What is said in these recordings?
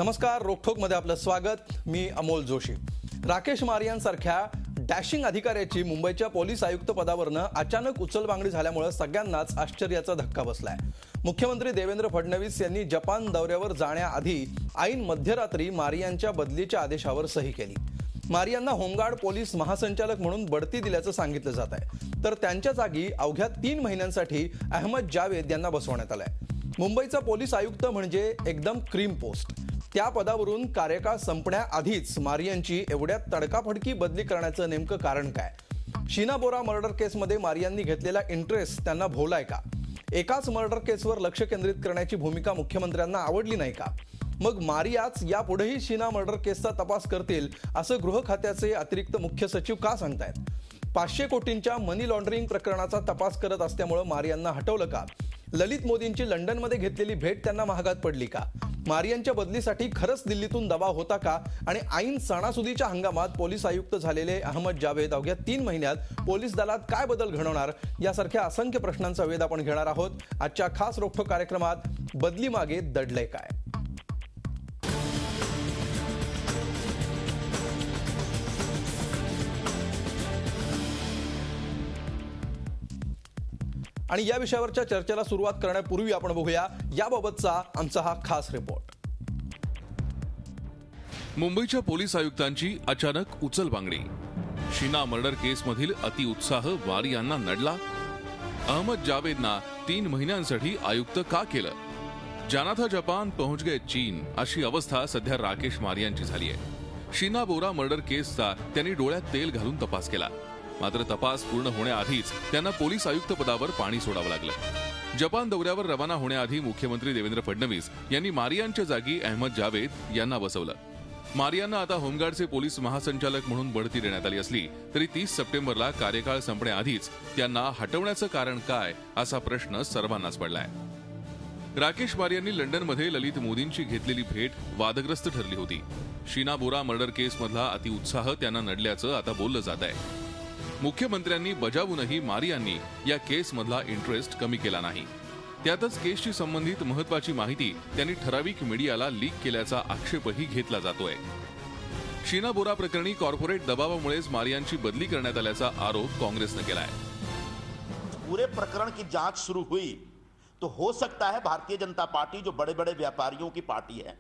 नमस्कार, रोकठोकमध्ये आपलं स्वागत. मी अमोल जोशी. राकेश मारियांसारख्या डॅशिंग अधिकाऱ्याची मुंबईच्या पोलीस आयुक्त पदावरनं अचानक उचलबांगडी झाल्यामुळे सगळ्यांनाच आश्चर्याचा धक्का बसलाय. मुख्यमंत्री देवेंद्र फडणवीस यांनी जपान दौऱ्यावर जाण्याआधी ऐन मध्यरात्री मारियांच्या बदलीच्या आदेशावर सही केली. मारियांना होमगार्ड पोलीस महासंचालक म्हणून बढती दिल्याचं सांगितलं जात आहे. तर त्यांच्या जागी अवघ्या 3 महिन्यांसाठी अहमद जावेद यांना बसवण्यात आलंय. मुंबईचा पोलीस आयुक्त म्हणजे एकदम क्रीम पोस्ट. त्या पदावरून कार्यकाळ संपण्याआधीच मारियांची एवढ्या तडकाफडकी बदली करण्याचं नेमकं कारण काय? शीना बोरा मर्डर केसमध्ये मारियांनी घेतलेला इंटरेस्ट त्यांना भोवलाय का? एकाच मर्डर केसवर लक्ष केंद्रित करण्याची भूमिका मुख्यमंत्र्यांना आवडली नाही का? मग मारियाच यापुढेही शीना मर्डर केसचा तपास करतील असं गृह खात्याचे अतिरिक्त मुख्य सचिव का सांगतायत? 500 कोटींच्या मनी लॉन्ड्रिंग प्रकरणाचा तपास करत असल्यामुळे मारियांना हटवलं का? ललित मोदींची लंडनमध्ये घेतलेली भेट त्यांना महागात पडली का? मारियांच्या बदलीसाठी खरंच दिल्लीतून दबाव होता का? आणि ऐन सणासुदीच्या हंगामात पोलीस आयुक्त झालेले अहमद जावेद अवघ्या 3 महिन्यात पोलीस दलात काय बदल घडवणार? यासारख्या असंख्य प्रश्नांचा वेध आपण घेणार आहोत आजच्या खास रोखठोक कार्यक्रमात. बदली मागे दडलंय काय? आणि या विषयावरच्या चर्चेला सुरुवात करण्यापूर्वी आपण बघूया याबाबतचा आमचा हा खास रिपोर्ट. मुंबईच्या पोलीस आयुक्तांची अचानक उचलबांगडी. शीना मर्डर केसमधील अतिउत्साह मारियांना नडला. अहमद जावेदना 3 महिन्यांसाठी आयुक्त का केलं? जाना था जपान पहुंच गए चीन अशी अवस्था सध्या राकेश मारियांची झाली आहे. शीना बोरा मर्डर केसचा त्यांनी डोळ्यात तेल घालून तपास केला. मात्र तपास पूर्ण होण्याआधीच त्यांना पोलीस आयुक्त पदावर पाणी सोडावं लागलं. जपान दौऱ्यावर रवाना होण्याआधी मुख्यमंत्री देवेंद्र फडणवीस यांनी मारियांच्या जागी अहमद जावेद यांना बसवलं. मारियांना आता होमगार्डचे पोलीस महासंचालक म्हणून बढती देण्यात आली असली तरी 30 सप्टेंबरला कार्यकाळ संपण्याआधीच त्यांना हटवण्याचं कारण काय असा प्रश्न सर्वांनाच पडलाय. राकेश मारियांनी लंडनमध्ये ललित मोदींची घेतलेली भेट वादग्रस्त ठरली होती. शीना बोरा मर्डर केसमधला अतिउत्साह त्यांना नडल्याचं आता बोललं जात आहे. मुख्यमंत्र्यांनी बजावूनही मारियांनी या केसमधला इंटरेस्ट कमी केला नाही. त्यातच केसशी संबंधित महत्वाची माहिती त्यांनी ठराविक मीडियाला लीक केल्याचा आक्षेपही घेतला जातोय. शीना बोरा प्रकरणी कॉर्पोरेट दबावामुळेच मारियांची बदली करण्यात आल्याचा आरोप काँग्रेसने केलाय. पूरे प्रकरण की जांच शुरू हुई तो हो सकता है भारतीय जनता पार्टी जो बड़े बड़े व्यापारियों की पार्टी है,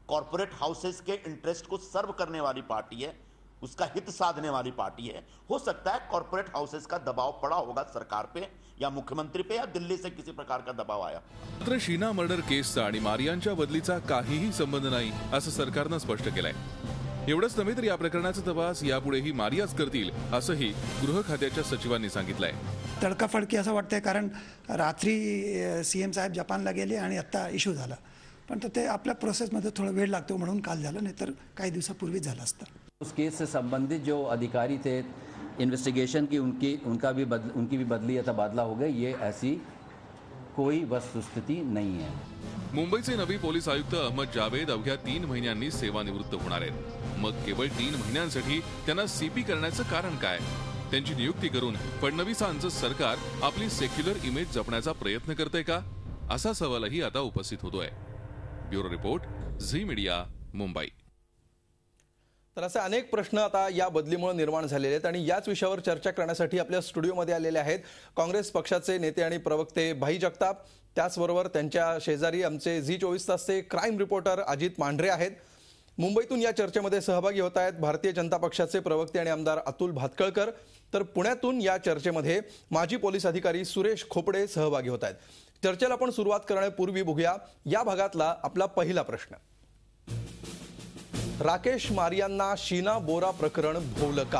कॉर्पोरेट हाउसेस के इंटरेस्ट को सर्व करने वाली पार्टी है, उसका हित साधने वाली पार्टी है, हो सकता है कॉर्पोरेट हाउसेस का दबाव पड़ा होगा सरकार पे या मुख्यमंत्री पे या दिल्ली से किसी प्रकार का दबाव आया. मात्र शीना मर्डर केसचा आणि मारियांच्या बदलीचा काहीही संबंध नाही असं सरकारनं स्पष्ट केलंय. एवढंच नव्हे तर या प्रकरणाचा तपास यापुढेही मारियाच करतील असंही गृह खात्याच्या सचिवांनी सांगितलंय. तडकाफडकी असं वाटतंय कारण रात्री सीएम साहेब जपानला गेले आणि आता इश्यू झाला. पण ते आपल्या प्रोसेसमध्ये थोडा वेळ लागतो म्हणून काल झालं, नाही तर काही दिवसापूर्वी झालं असतं. उस केस से संबंधित जो अधिकारी थे इन्वेस्टिगेशन की उनकी भी बदली या तबादला हो गई, ये ऐसी कोई वस्तुस्थिति नहीं है. मुंबईचे नवी पोलीस आयुक्त अहमद जावेद अवघ्या 3 महिन्यांनी सेवानिवृत्त होणार आहेत. मग केवळ 3 महिन्यांसाठी त्यांना सीपी करण्याचं कारण काय? त्यांची नियुक्ती करून फडणवीसांचं सरकार आपली सेक्युलर इमेज जपण्याचा प्रयत्न करतंय का? असा सवालही आता उपस्थित होतोय. Bureau report, Zee media, Mumbai. तर असे अनेक प्रश्न आता या बदलीमुळे निर्माण झालेले आहेत आणि याच विषयावर चर्चा करण्यासाठी आपल्या स्टुडिओमध्ये आलेले आहेत काँग्रेस पक्षाचे नेते आणि प्रवक्ते भाई जगताप. त्याचबरोबर त्यांच्या शेजारी आमचे झी 24 तासचे क्राईम रिपोर्टर अजित मांढरे आहेत. मुंबईतून या चर्चेमध्ये सहभागी होत आहेत भारतीय जनता पक्षाचे प्रवक्ते आणि आमदार अतुल भातखळकर. तर पुण्यातून या चर्चेमध्ये माजी पोलीस अधिकारी सुरेश खोपडे सहभागी होत आहेत. चर्चेला आपण सुरुवात करण्यापूर्वी बघूया या भागातला आपला पहिला प्रश्न. राकेश मारियांना शीना बोरा प्रकरण भोवलं का?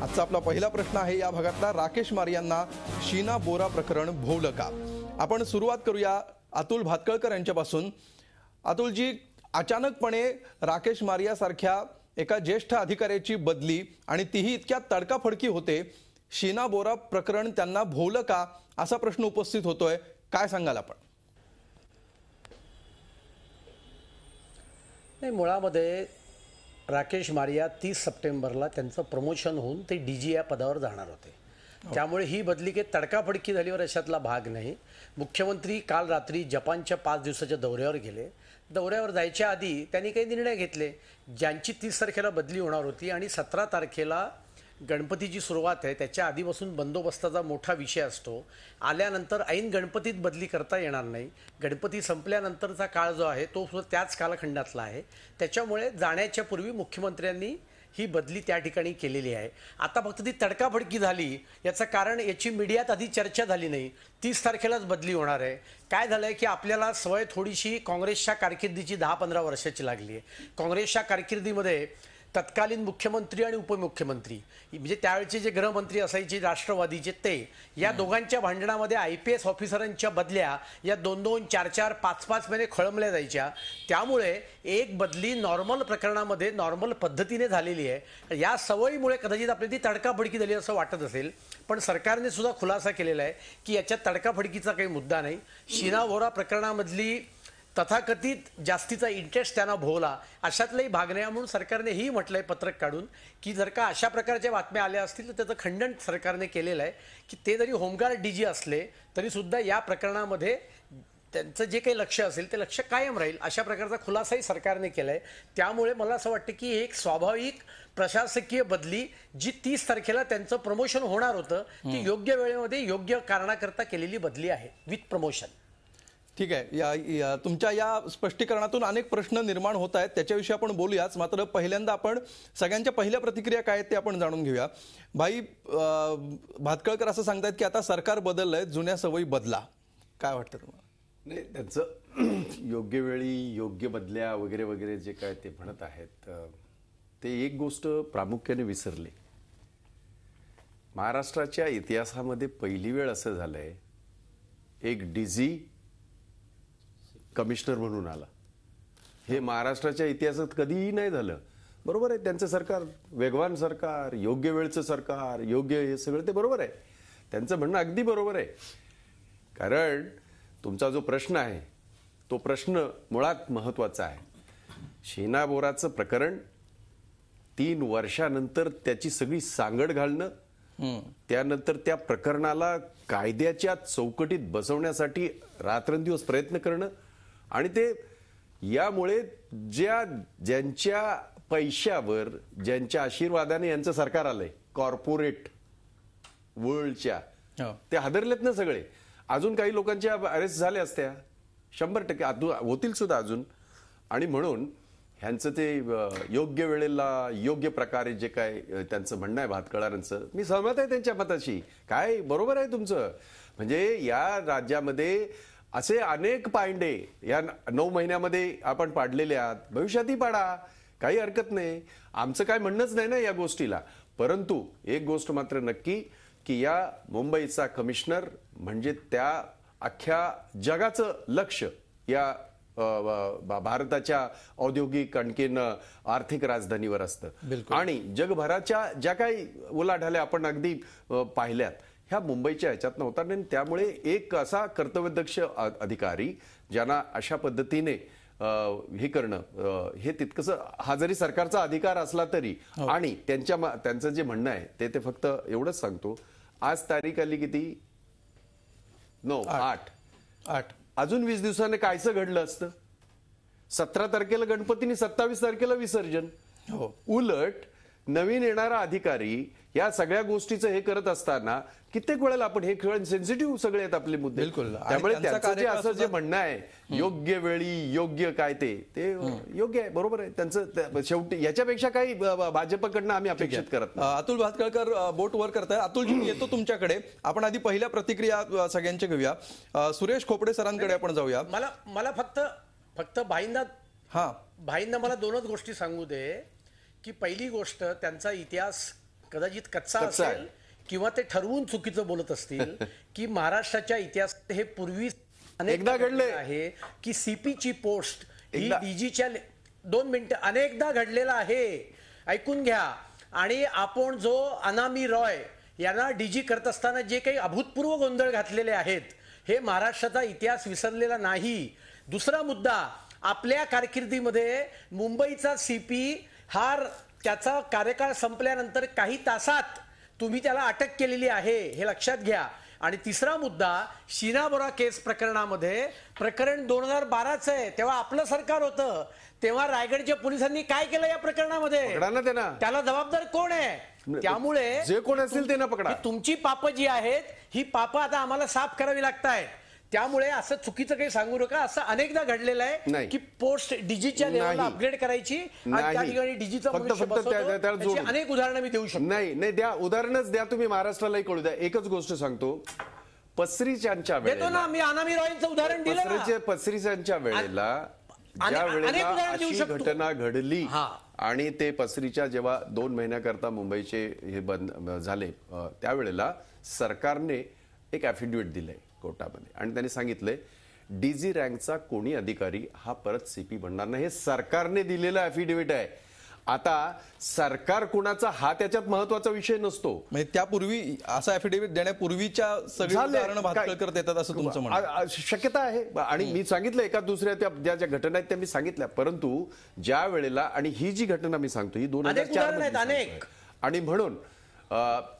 आजचा आपला पहिला प्रश्न आहे या भागातला. राकेश मारियांना शीना बोरा प्रकरण भोवलं का? आपण सुरुवात करूया अतुल भातखळकर यांच्यापासून. अतुलजी, अचानकपणे राकेश मारियासारख्या एका ज्येष्ठ अधिकाऱ्याची बदली आणि तीही इतक्या तडकाफडकी होते. शीना बोरा प्रकरण त्यांना भोवलं का असा प्रश्न उपस्थित होतोय. काय सांगाल आपण? नाही, मुळामध्ये राकेश मारिया 30 सप्टेंबरला त्यांचं प्रमोशन होऊन ते डीजी या पदावर जाणार होते. त्यामुळे ही बदली काही तडकाफडकी झालीवर अशातला भाग नाही. मुख्यमंत्री काल रात्री जपानच्या 5 दिवसाच्या दौऱ्यावर गेले. दौऱ्यावर जायच्या आधी त्यांनी काही निर्णय घेतले. ज्यांची 30 तारखेला बदली होणार होती आणि 17 तारखेला गणपतीची सुरुवात आहे, त्याच्या आधीपासून बंदोबस्ताचा मोठा विषय असतो. आल्यानंतर ऐन गणपतीत बदली करता येणार नाही. गणपती संपल्यानंतरचा काळ जो आहे तो सुद्धा त्याच कालखंडातला आहे. त्याच्यामुळे जाण्याच्या पूर्वी मुख्यमंत्र्यांनी ही बदली त्या ठिकाणी केलेली आहे. आता फक्त ती तडकाफडकी झाली, याचं कारण याची मीडियात आधी चर्चा झाली नाही. 30 तारखेलाच बदली होणार आहे. काय झालंय की आपल्याला सवय थोडीशी काँग्रेसच्या कारकिर्दीची 10-15 वर्षाची लागली आहे. काँग्रेसच्या कारकिर्दीमध्ये तत्कालीन मुख्यमंत्री आणि उपमुख्यमंत्री म्हणजे त्यावेळचे जे गृहमंत्री असायचे राष्ट्रवादीचे, ते या दोघांच्या भांडणामध्ये IPS ऑफिसरांच्या बदल्या या 2-2, 4-4, 5-5 महिने खळंबल्या जायच्या. त्यामुळे एक बदली नॉर्मल प्रकरणामध्ये नॉर्मल पद्धतीने झालेली आहे. या सवयीमुळे कदाचित आपली ती तडकाफडकी झाली असं वाटत असेल, पण सरकारने सुद्धा खुलासा केलेला आहे की याच्यात तडकाफडकीचा काही मुद्दा नाही. शीना बोरा प्रकरणामधली तथाकथित जास्तीचा इंटरेस्ट त्यांना भोवला अशातलाही भाग नाही. म्हणून सरकारने ही म्हटलंय पत्रक काढून की जर का अशा प्रकारच्या बातम्या आल्या असतील तर त्याचं खंडन सरकारने केलेलं आहे की ते जरी होमगार्ड DG असले तरी सुद्धा या प्रकरणामध्ये त्यांचं जे काही लक्ष असेल ते लक्ष कायम राहील अशा प्रकारचा खुलासाही सरकारने केलाय. त्यामुळे मला असं वाटतं की एक स्वाभाविक प्रशासकीय बदली जी 30 तारखेला त्यांचं प्रमोशन होणार होतं ती योग्य वेळेमध्ये योग्य कारणाकरता केलेली बदली आहे विथ प्रमोशन. ठीक आहे. तुमच्या या स्पष्टीकरणातून अनेक प्रश्न निर्माण होत आहेत, त्याच्याविषयी आपण बोलूयाच. मात्र पहिल्यांदा आपण सगळ्यांच्या पहिल्या प्रतिक्रिया काय आहेत ते आपण जाणून घेऊया. भाई भातखळकर असं सांगतायत की आता सरकार बदललंय, जुन्या सवयी बदला. काय वाटतं तुम्हाला? नाही, त्यांचं योग्य वेळी योग्य बदल्या वगैरे वगैरे जे काय ते म्हणत आहेत ते एक गोष्ट प्रामुख्याने विसरले. महाराष्ट्राच्या इतिहासामध्ये पहिली वेळ असं झालंय एक DG कमिशनर म्हणून आला. हे महाराष्ट्राच्या इतिहासात कधीही नाही झालं. बरोबर आहे, त्यांचं सरकार वेगवान सरकार, योग्य वेळचं सरकार, योग्य हे सगळं ते बरोबर आहे. त्यांचं म्हणणं अगदी बरोबर आहे. कारण तुमचा जो प्रश्न आहे तो प्रश्न मुळात महत्वाचा आहे. शीना बोराचं प्रकरण 3 वर्षानंतर त्याची सगळी सांगड घालणं, त्यानंतर त्या प्रकरणाला कायद्याच्या चौकटीत बसवण्यासाठी रात्रंदिवस प्रयत्न करणं आणि ते यामुळे ज्यांच्या पैशावर ज्यांच्या आशीर्वादाने यांचं सरकार आलंय कॉर्पोरेट वर्ल्डच्या, ते हादरलेत ना सगळे. अजून काही लोकांच्या अरेस्ट झाल्या असत्या 100% होतील सुद्धा अजून. आणि म्हणून ह्यांचं ते योग्य वेळेला योग्य प्रकारे जे काय त्यांचं म्हणणं आहे भातखळकरांचं, मी सहमत आहे त्यांच्या मताशी. काय बरोबर आहे तुमचं. म्हणजे या राज्यामध्ये असे अनेक पायंडे या 9 महिन्यामध्ये आपण पाडलेले आहात, भविष्यातही पाडा, काही हरकत नाही. आमचं काय म्हणणंच नाही ना या गोष्टीला. परंतु एक गोष्ट मात्र नक्की की या मुंबईचा कमिशनर म्हणजे त्या अख्ख्या जगाचं लक्ष या भारताच्या औद्योगिक आणखीन आर्थिक राजधानीवर असतं. आणि जगभराच्या ज्या काही उलाढाल्या आपण अगदी पाहिल्यात ह्या मुंबईच्या ह्याच्यात नव्हता. आणि त्यामुळे एक असा कर्तव्यदक्ष अधिकारी ज्यांना अशा पद्धतीने हे करणं हे तितकंसं, हा जरी सरकारचा अधिकार असला तरी, आणि त्यांचं जे म्हणणं आहे ते फक्त एवढंच सांगतो. आज तारीख आली किती? 8. अजून 20 दिवसाने कायचं घडलं असतं? 17 तारखेला गणपतीने 27 तारखेला विसर्जन. उलट नवीन येणारा अधिकारी या सगळ्या गोष्टीचं हे करत असताना कित्येक वेळेला आपण हे खेळ सेन्सिटिव्ह सगळे आहेत आपले मुद्दे. त्यामुळे त्यांचं जे असं जे म्हणणं आहे योग्य वेळी योग्य काय ते योग्य आहे, बरोबर आहे त्यांचं. शेवटी याच्यापेक्षा काही भाजपकडनं आम्ही अपेक्षित करत नाही. अतुल भातखळकर बोट वर करताय. अतुलजी येतो तुमच्याकडे. आपण आधी पहिल्या प्रतिक्रिया सगळ्यांच्या घेऊया. सुरेश खोपडे सरांकडे आपण जाऊया. मला फक्त भाईंना मला 2च गोष्टी सांगू दे की पहिली गोष्ट त्यांचा इतिहास कदाचित कच्चा असेल किंवा ते ठरवून चुकीचं बोलत असतील की महाराष्ट्राच्या इतिहासात हे पूर्वी अनेकदा घडले आहे की CPची पोस्ट ही DGच्या 2 मिनिटं अनेकदा घडलेला आहे. ऐकून घ्या. आणि आपण जो अनामी रॉय यांना DG करत असताना जे काही अभूतपूर्व गोंधळ घातलेले आहेत हे महाराष्ट्राचा इतिहास विसरलेला नाही. दुसरा मुद्दा, आपल्या कारकिर्दीमध्ये मुंबईचा CP हा त्याचा कार्यकाळ संपल्यानंतर काही तासात तुम्ही त्याला अटक केलेली आहे, हे लक्षात घ्या. आणि तिसरा मुद्दा, शीना बोरा केस प्रकरणामध्ये प्रकरण 2012चं आहे, तेव्हा आपलं सरकार होतं, तेव्हा रायगडच्या पोलिसांनी काय केलं या प्रकरणामध्ये? पकडा ना त्यांना. त्याला जबाबदार कोण आहे? त्यामुळे जे कोण असेल त्यांना पकडा. ही तुमची पापं जी आहेत ही पापं आता आम्हाला साफ करावी लागतायत. त्यामुळे असं चुकीचं काही सांगू नका. असं अनेकदा घडलेलं आहे नाही. की पोस्ट डीजीच्या लेवलला नाही. अपग्रेड करायची आणि त्या नाही. ठिकाणी डीजीचा फक्त मनुष्य बसवतो. त्याला त्याची जोडून. अनेक उदाहरणं मी देऊ शकतो. नाही द्या, उदाहरणच द्या तुम्ही, महाराष्ट्रालाही कळू द्या. एकच गोष्ट सांगतो, पसरीच्यांच्या देतो वेळेला, ना, मी अनामी रॉयचं उदाहरण दिलं ना. पसरीच्यांच्या वेळेला ज्या अनेक वेळेला उदाहरणं देऊ अशी शकतो. घटना घडली हा. आणि ते पसरीच्या जेव्हा 2 महिन्याकरता मुंबईचे हे बंद झाले, त्यावेळेला सरकारने एक ॲफिडेव्हिट दिलंय कोर्टामध्ये आणि त्यांनी सांगितलंय डीजी रँकचा कोणी अधिकारी हा परत सीपी बनणार नाही. हे सरकारने दिलेलं ॲफिडेव्हिट आहे. आता सरकार कुणाचा हा त्याच्यात महत्वाचा विषय नसतो. म्हणजे त्यापूर्वी असा ॲफिडेव्हिट देण्यापूर्वीच्या सगळी झालंय. उदाहरणं भातखळकर देतात असं तुमचं म्हणणं? शक्यता आहे आणि मी सांगितलं एका दुसऱ्या त्या ज्या घटना आहेत त्या मी सांगितल्या, परंतु ज्या वेळेला, आणि ही जी घटना मी सांगतो ही 2004 उदाहरणं आहेत, अनेक. आणि म्हणून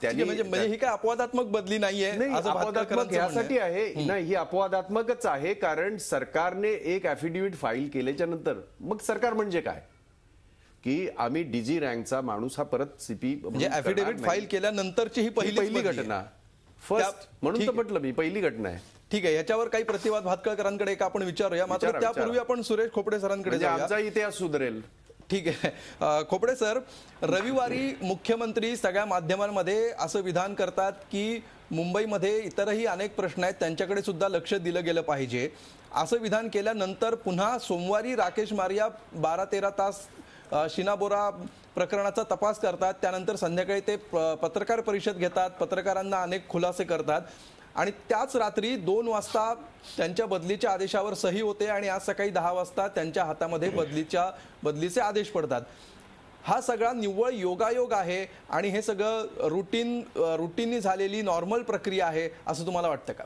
त्यांनी म्हणजे ही काय अपवादात्मक बदली नाहीये नाही, असं अपवादात्मक भातखळकरांचं यासाठी म्हणणं आहे. नाही, ही अपवादात्मकच आहे, कारण सरकारने एक ॲफिडेव्हिट फाईल केल्याच्या नंतर मग सरकार म्हणजे काय की आम्ही डीजी रँकचा माणूस हा परत सीपी म्हणजे ॲफिडेव्हिट फाईल केल्यानंतरची ही पहिली घटना फर्स्ट म्हणून तर म्हटलं मी, पहिली घटना आहे. ठीक आहे. याच्यावर काही प्रतिवाद भातखळकरांकडे एक आपण विचारूया. मात्र विचारा. त्यापूर्वी आपण सुरेश खोपडे सरांकडे म्हणजे जाऊया. आमचा इतिहास सुधारेल. ठीक आहे. खोपडे सर, रविवारी मुख्यमंत्री सगळ्या माध्यमांमध्ये असं विधान करतात की मुंबईमध्ये इतरही अनेक प्रश्न आहेत, त्यांच्याकडे सुद्धा लक्ष दिलं गेलं पाहिजे. असं विधान केल्यानंतर पुन्हा सोमवारी राकेश मारिया 12-13 तास शीना बोरा प्रकरणाचा तपास करतात. त्यानंतर संध्याकाळी ते पत्रकार परिषद घेतात, पत्रकारांना अनेक खुलासे करतात आणि त्याच रात्री 2 वाजता त्यांच्या बदलीच्या आदेशावर सही होते आणि आज सकाळी 10 वाजता त्यांच्या हातामध्ये बदलीचे आदेश पडतात. हा सगळा निव्वळ योगायोग आहे आणि हे सगळं रुटीननी झालेली नॉर्मल प्रक्रिया आहे असं तुम्हाला वाटतं का?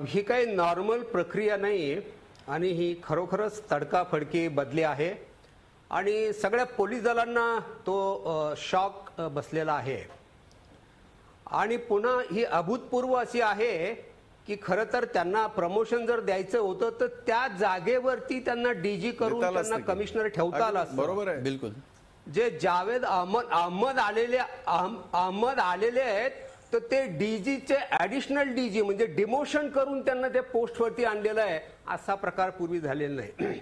ही काही नॉर्मल प्रक्रिया नाही आणि ही खरोखरच तडकाफडकी बदली आहे आणि सगळ्या पोलीस दलांना तो शॉक बसलेला आहे आणि पुन्हा ही अभूतपूर्व अशी आहे की खरं तर त्यांना प्रमोशन जर द्यायचं होतं तर त्या जागेवरती त्यांना डीजी करून त्यांना कमिशनर ठेवता आलं असतं. बरोबर आहे, बिलकुल. जे जावेद अहमद आलेले आहेत तर ते डीजीचे ऍडिशनल डीजी म्हणजे डिमोशन करून त्यांना ते पोस्टवरती आणलेलं आहे. असा प्रकार पूर्वी झालेला नाही.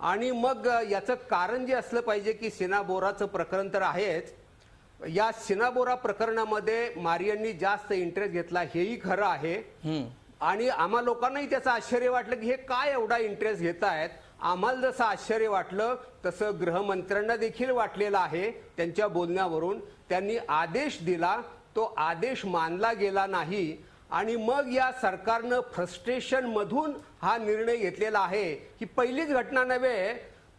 आणि मग याचं कारण जे असलं पाहिजे की शीना बोराचं प्रकरण तर आहेच. या शीना बोरा प्रकरणामध्ये मारियांनी जास्त इंटरेस्ट घेतला हेही खरं आहे आणि आम्हा लोकांनाही त्याचं आश्चर्य वाटलं की हे काय एवढा इंटरेस्ट घेत आहेत. आम्हाला जसं आश्चर्य वाटलं तसं गृहमंत्र्यांना देखील वाटलेलं आहे. त्यांच्या बोलण्यावरून त्यांनी आदेश दिला, तो आदेश मानला गेला नाही आणि मग या सरकारनं फ्रस्ट्रेशन मधून हा निर्णय घेतलेला आहे. ही पहिलीच घटना नव्हे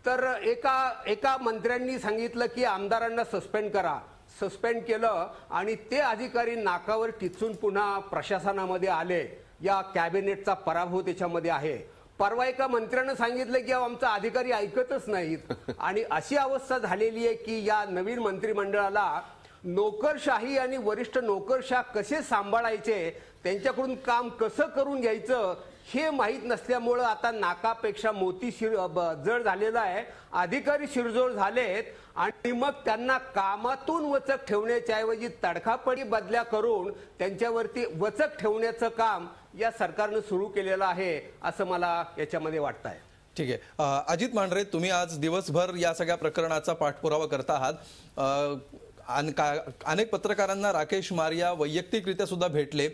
तर एका मंत्र्यांनी सांगितलं की आमदारांना सस्पेंड करा, सस्पेंड केलं आणि ते अधिकारी नाकावर टिचून पुन्हा प्रशासनामध्ये आले. या कॅबिनेटचा पराभव त्याच्यामध्ये आहे. परवा एका मंत्र्यानं सांगितलं की आमचा अधिकारी ऐकतच नाहीत आणि अशी अवस्था झालेली आहे की या नवीन मंत्रिमंडळाला नोकरशाही आणि वरिष्ठ नोकरशाह कसे सांभाळायचे, त्यांच्याकडून काम कसं करून घ्यायचं हे माहीत नसल्यामुळं आता नाकापेक्षा मोती जड झालेला आहे. अधिकारी शिरजोड झालेत आणि मग त्यांना कामातून वचक ठेवण्याच्या ऐवजी तडकाफडी बदल्या करून त्यांच्यावरती वचक ठेवण्याचं काम या सरकारनं सुरू केलेलं आहे असं मला याच्यामध्ये वाटतं आहे. ठीक आहे. अजित मांढरे, तुम्ही आज दिवसभर या सगळ्या प्रकरणाचा पाठपुरावा करता आहात. अनेक पत्रकारांना राकेश मारिया वैयक्तिकरित्या सुद्धा भेटले.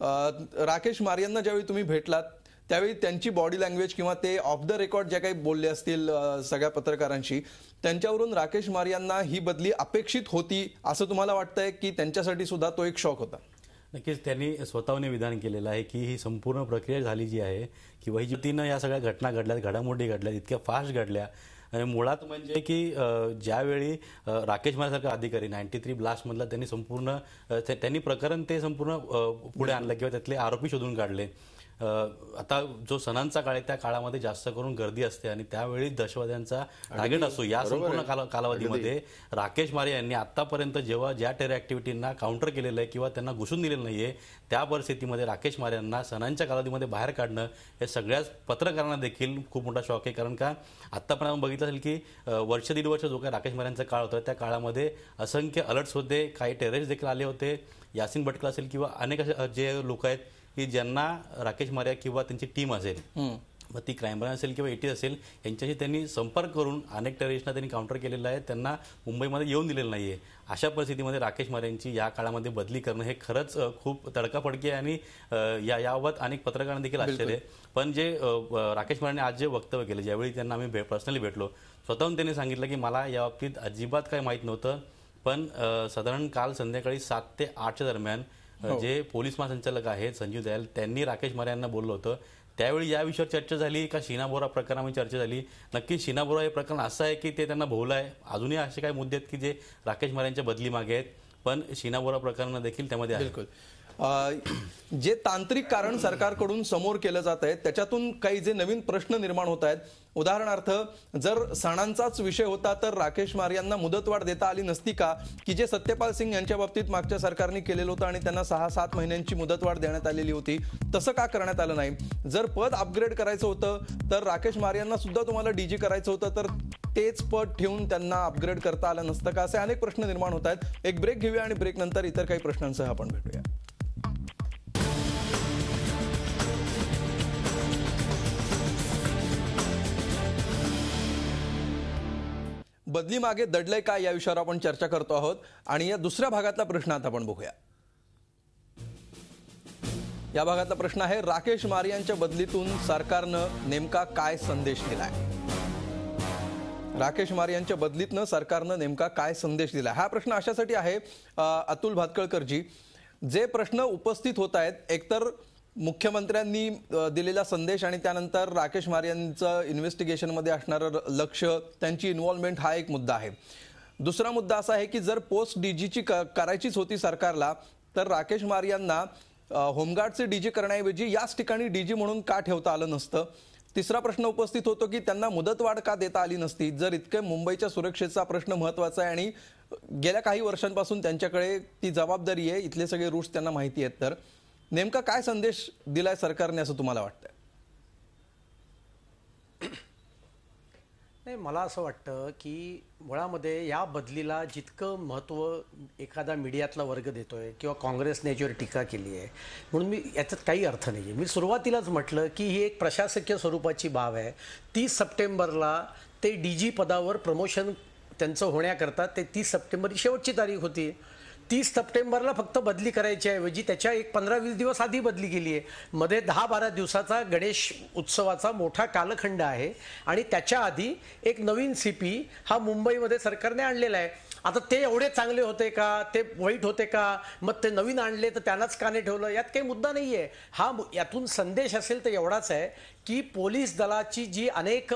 राकेश मारियांना ज्यावेळी तुम्ही भेटलात त्यावेळी त्यांची बॉडी लँग्वेज किंवा ते ऑफ द रेकॉर्ड ज्या काही बोलले असतील सगळ्या पत्रकारांशी, त्यांच्यावरून राकेश मारियांना ही बदली अपेक्षित होती असं तुम्हाला वाटतंय की त्यांच्यासाठी सुद्धा तो एक शॉक होता? नक्कीच त्यांनी स्वतःने विधान केलेलं आहे की ही संपूर्ण प्रक्रिया झाली जी आहे की वैजतीनं या सगळ्या घटना घडल्यात, घडामोडी घडल्यात, इतक्या फास्ट घडल्या आणि मुळात म्हणजे की ज्यावेळी राकेश मारियासारखा अधिकारी 93 ब्लास्टमधला त्यांनी प्रकरण ते संपूर्ण पुढे आणलं किंवा त्यातले आरोपी शोधून काढले आता जो सणांचा काळ आहे त्या काळामध्ये जास्त करून गर्दी असते आणि त्यावेळी दहशतवाद्यांचा टार्गेट असतो. या संपूर्ण कालावधीमध्ये राकेश मारे यांनी आतापर्यंत जेव्हा ज्या टेरर ऍक्टिव्हिटींना काउंटर केलेलं आहे किंवा त्यांना घुसून दिलेलं नाहीये, त्या परिस्थितीमध्ये राकेश मारे यांना सणांच्या कालावधीमध्ये बाहेर काढणं हे सगळ्याच पत्रकारांना देखील खूप मोठा शॉक आहे. कारण का आतापर्यंत आपण बघितलं असेल की वर्ष दीड वर्ष जो काही राकेश मारे यांचा काळ होता त्या काळामध्ये असंख्य अलर्ट्स होते, काही टेररिस्ट देखील आले होते. यासिन भटकल असेल किंवा अनेक असे जे लोक आहेत की ज्यांना राकेश मारे किंवा त्यांची टीम असेल, मग ती क्राईम ब्रांच असेल किंवा एटी असेल, यांच्याशी त्यांनी संपर्क करून अनेक टेररिस्टना त्यांनी काउंटर केलेलं आहे, त्यांना मुंबईमध्ये येऊन दिलेलं नाहीये. अशा परिस्थितीमध्ये राकेश मारे यांची या काळामध्ये बदली करणं हे खरंच खूप तडकाफडकी आहे आणि याबाबत अनेक पत्रकारांना देखील आश्चर्य आहे. पण जे राकेश मारेंनी आज जे वक्तव्य केलं, ज्यावेळी त्यांना आम्ही पर्सनली भेटलो, स्वतःहून त्यांनी सांगितलं की मला याबाबतीत अजिबात काही माहीत नव्हतं, पण साधारण काल संध्याकाळी 7 ते 8च्या दरम्यान जे पोलीस महासंचालक आहेत संजीव दयाल, त्यांनी राकेश मारे यांना बोललं होतं. त्यावेळी या विषयावर चर्चा झाली का शीना बोरा प्रकरणामध्ये चर्चा झाली. नक्की शीना बोरा हे प्रकरण असं आहे की ते त्यांना भोवलं आहे. अजूनही असे काही मुद्दे आहेत की जे राकेश मारे यांच्या बदली मागे आहेत, पण शीना बोरा प्रकरण देखील त्यामध्ये आहे. बिलकुल. जे तांत्रिक कारण सरकारकडून समोर केलं जात आहे त्याच्यातून काही जे नवीन प्रश्न निर्माण होत आहेत. उदाहरणार्थ, जर सणांचाच विषय होता तर राकेश मारे यांना मुदतवाढ देता आली नसती का, की जे सत्यपाल सिंग यांच्या बाबतीत मागच्या सरकारने केलेलं होतं आणि त्यांना 6-7 महिन्यांची मुदतवाढ देण्यात आलेली होती, तसं का करण्यात आलं नाही? जर पद अपग्रेड करायचं होतं तर राकेश मारे यांना सुद्धा तुम्हाला डीजी करायचं होतं, तर तेच पद ठेवून त्यांना अपग्रेड करता आलं नसतं का? असे अनेक प्रश्न निर्माण होत आहेत. एक ब्रेक घेऊया आणि ब्रेक नंतर इतर काही प्रश्नांसह आपण भेटूया. बदली मागे दडलंय का या विषयावर आपण चर्चा करतो आहोत आणि या दुसऱ्या भागातला प्रश्न आता आपण बघूया. या भागातला प्रश्न आहे, राकेश मारे यांच्या बदलीतून सरकारनं नेमका काय संदेश दिलाय? राकेश मारे यांच्या बदलीतनं सरकारनं नेमका काय संदेश दिलाय? हा प्रश्न अशासाठी आहे अतुल भातखळकरजी, जे प्रश्न उपस्थित होत आहेत, एकतर मुख्यमंत्र्यांनी दिलेला संदेश आणि त्यानंतर राकेश मारे यांचं इन्व्हेस्टिगेशनमध्ये असणारं लक्ष, त्यांची इन्व्हॉल्वमेंट, हा एक मुद्दा आहे. दुसरा मुद्दा असा आहे की जर पोस्ट डीजीची करायचीच होती सरकारला तर राकेश मारे यांना होमगार्डचे डीजी करण्याऐवजी याच ठिकाणी डीजी म्हणून का ठेवता आलं नसतं? तिसरा प्रश्न उपस्थित होतो की त्यांना मुदतवाढ का देता आली नसती? जर इतके मुंबईच्या सुरक्षेचा प्रश्न महत्त्वाचा आहे आणि गेल्या काही वर्षांपासून त्यांच्याकडे ती जबाबदारी आहे, इथले सगळे रूट्स त्यांना माहिती आहेत, तर नेमका काय संदेश दिलाय सरकारने असं तुम्हाला वाटतंय? नाही, मला असं वाटतं की मुळामध्ये या बदलीला जितकं महत्त्व एखादा मीडियातला वर्ग देतोय किंवा काँग्रेसने याच्यावर टीका केली आहे, म्हणून मी याच्यात काही अर्थ नाही आहे. मी सुरुवातीलाच म्हटलं की ही एक प्रशासकीय स्वरूपाची बाब आहे. 30 सप्टेंबरला ते डीजी पदावर प्रमोशन त्यांचं होण्याकरता ते 30 सप्टेंबर ही शेवटची तारीख होती. 30 सप्टेंबरला फक्त बदली करायची ऐवजी त्याच्या एक 15-20 दिवस आधी बदली केली आहे. मध्ये 10-12 दिवसाचा गणेश उत्सवाचा मोठा कालखंड आहे आणि त्याच्या आधी एक नवीन CP हा मुंबईमध्ये सरकारने आणलेला आहे. आता ते एवढे चांगले होते का, ते वाईट होते का, मग ते नवीन आणले तर त्यांनाच का नाही ठेवलं, यात काही मुद्दा नाही आहे. हा यातून संदेश असेल तर एवढाच आहे की पोलीस दलाची जी अनेक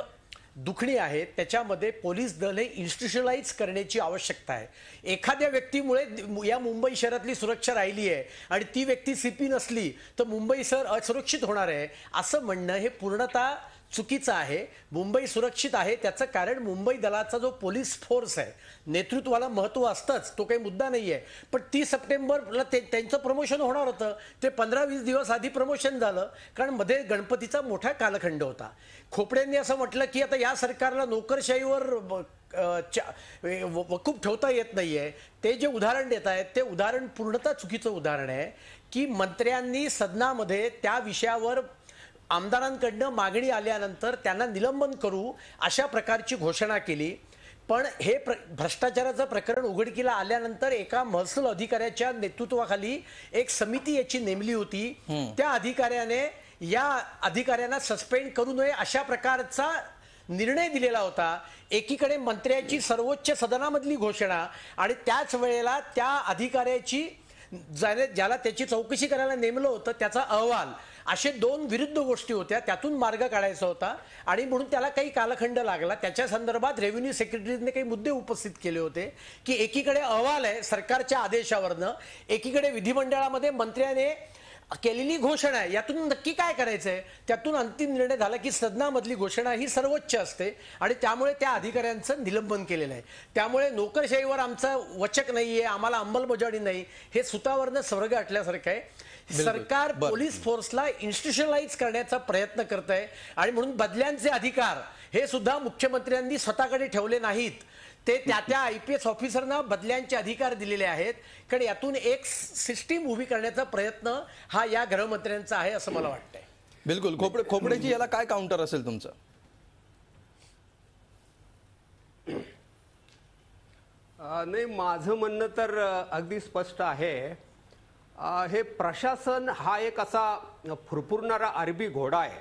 दुखणी आहेत त्याच्यामध्ये पोलीस दल हे इन्स्टिट्यूशनलाइज करण्याची आवश्यकता आहे. एखाद्या व्यक्तीमुळे या मुंबई शहरातली सुरक्षा राहिली आहे आणि ती व्यक्ती CP नसली तर मुंबई शहर असुरक्षित होणार आहे असं म्हणणं हे पूर्णतः चुकीचं आहे. मुंबई सुरक्षित आहे त्याचं कारण मुंबई दलाचा जो पोलीस फोर्स आहे, नेतृत्वाला महत्त्व असतंच, तो काही मुद्दा नाही आहे. पण 30 सप्टेंबरला त्यांचं प्रमोशन होणार होतं, ते 15-20 दिवस आधी प्रमोशन झालं कारण मध्ये गणपतीचा मोठा कालखंड होता. खोपड्यांनी असं म्हटलं की आता या सरकारला नोकरशाहीवर वकूफ ठेवता येत नाहीये. ते जे उदाहरण देत आहेत ते उदाहरण पूर्णतः चुकीचं उदाहरण आहे की मंत्र्यांनी सदनामध्ये त्या विषयावर आमदारांकडनं मागणी आल्यानंतर त्यांना निलंबन करू अशा प्रकारची घोषणा केली. पण हे भ्रष्टाचाराचं प्रकरण उघडकीला आल्यानंतर एका महसूल अधिकाऱ्याच्या नेतृत्वाखाली एक समिती याची नेमली होती. त्या अधिकाऱ्याने या अधिकाऱ्यांना सस्पेंड करू नये अशा प्रकारचा निर्णय दिलेला होता. एकीकडे मंत्र्याची सर्वोच्च सदनामधली घोषणा आणि त्याच वेळेला त्या अधिकाऱ्याची ज्याला त्याची चौकशी करायला नेमलं होतं त्याचा अहवाल, असे दोन विरुद्ध गोष्टी होत्या. त्यातून मार्ग काढायचा होता आणि म्हणून त्याला काही कालखंड लागला. त्याच्या संदर्भात रेव्हेन्यू सेक्रेटरीने काही मुद्दे उपस्थित केले होते की एकीकडे अहवाल आहे सरकारच्या आदेशावरनं, एकीकडे विधिमंडळामध्ये मंत्र्याने केलेली घोषणा आहे, यातून नक्की काय करायचंय, त्यातून अंतिम निर्णय झाला की सदनामधली घोषणा ही सर्वोच्च असते आणि त्यामुळे त्या अधिकाऱ्यांचं निलंबन केलेलं आहे. त्यामुळे नोकरशाहीवर आमचा वचक नाहीये, आम्हाला अंमलबजावणी नाही, हे सुतावरनं स्वर्ग आटल्यासारखं आहे. सरकार पोलीस फोर्सला इन्स्टिट्यूशनलाइज करण्याचा प्रयत्न करत आहे आणि म्हणून बदल्यांचे अधिकार हे सुद्धा मुख्यमंत्र्यांनी स्वतःकडे ठेवले नाहीत. ते त्या IPS ऑफिसरना बदल्यांचे अधिकार दिलेले आहेत. कारण यातून एक सिस्टीम उभी करण्याचा प्रयत्न हा या गृहमंत्र्यांचा आहे असं मला वाटतंय. बिलकुल. खोपडेजी, याला काय काउंटर असेल तुमचं? नाही, माझं म्हणणं तर अगदी स्पष्ट आहे. हे प्रशासन हा एक असा फुरफुरणारा अरबी घोडा आहे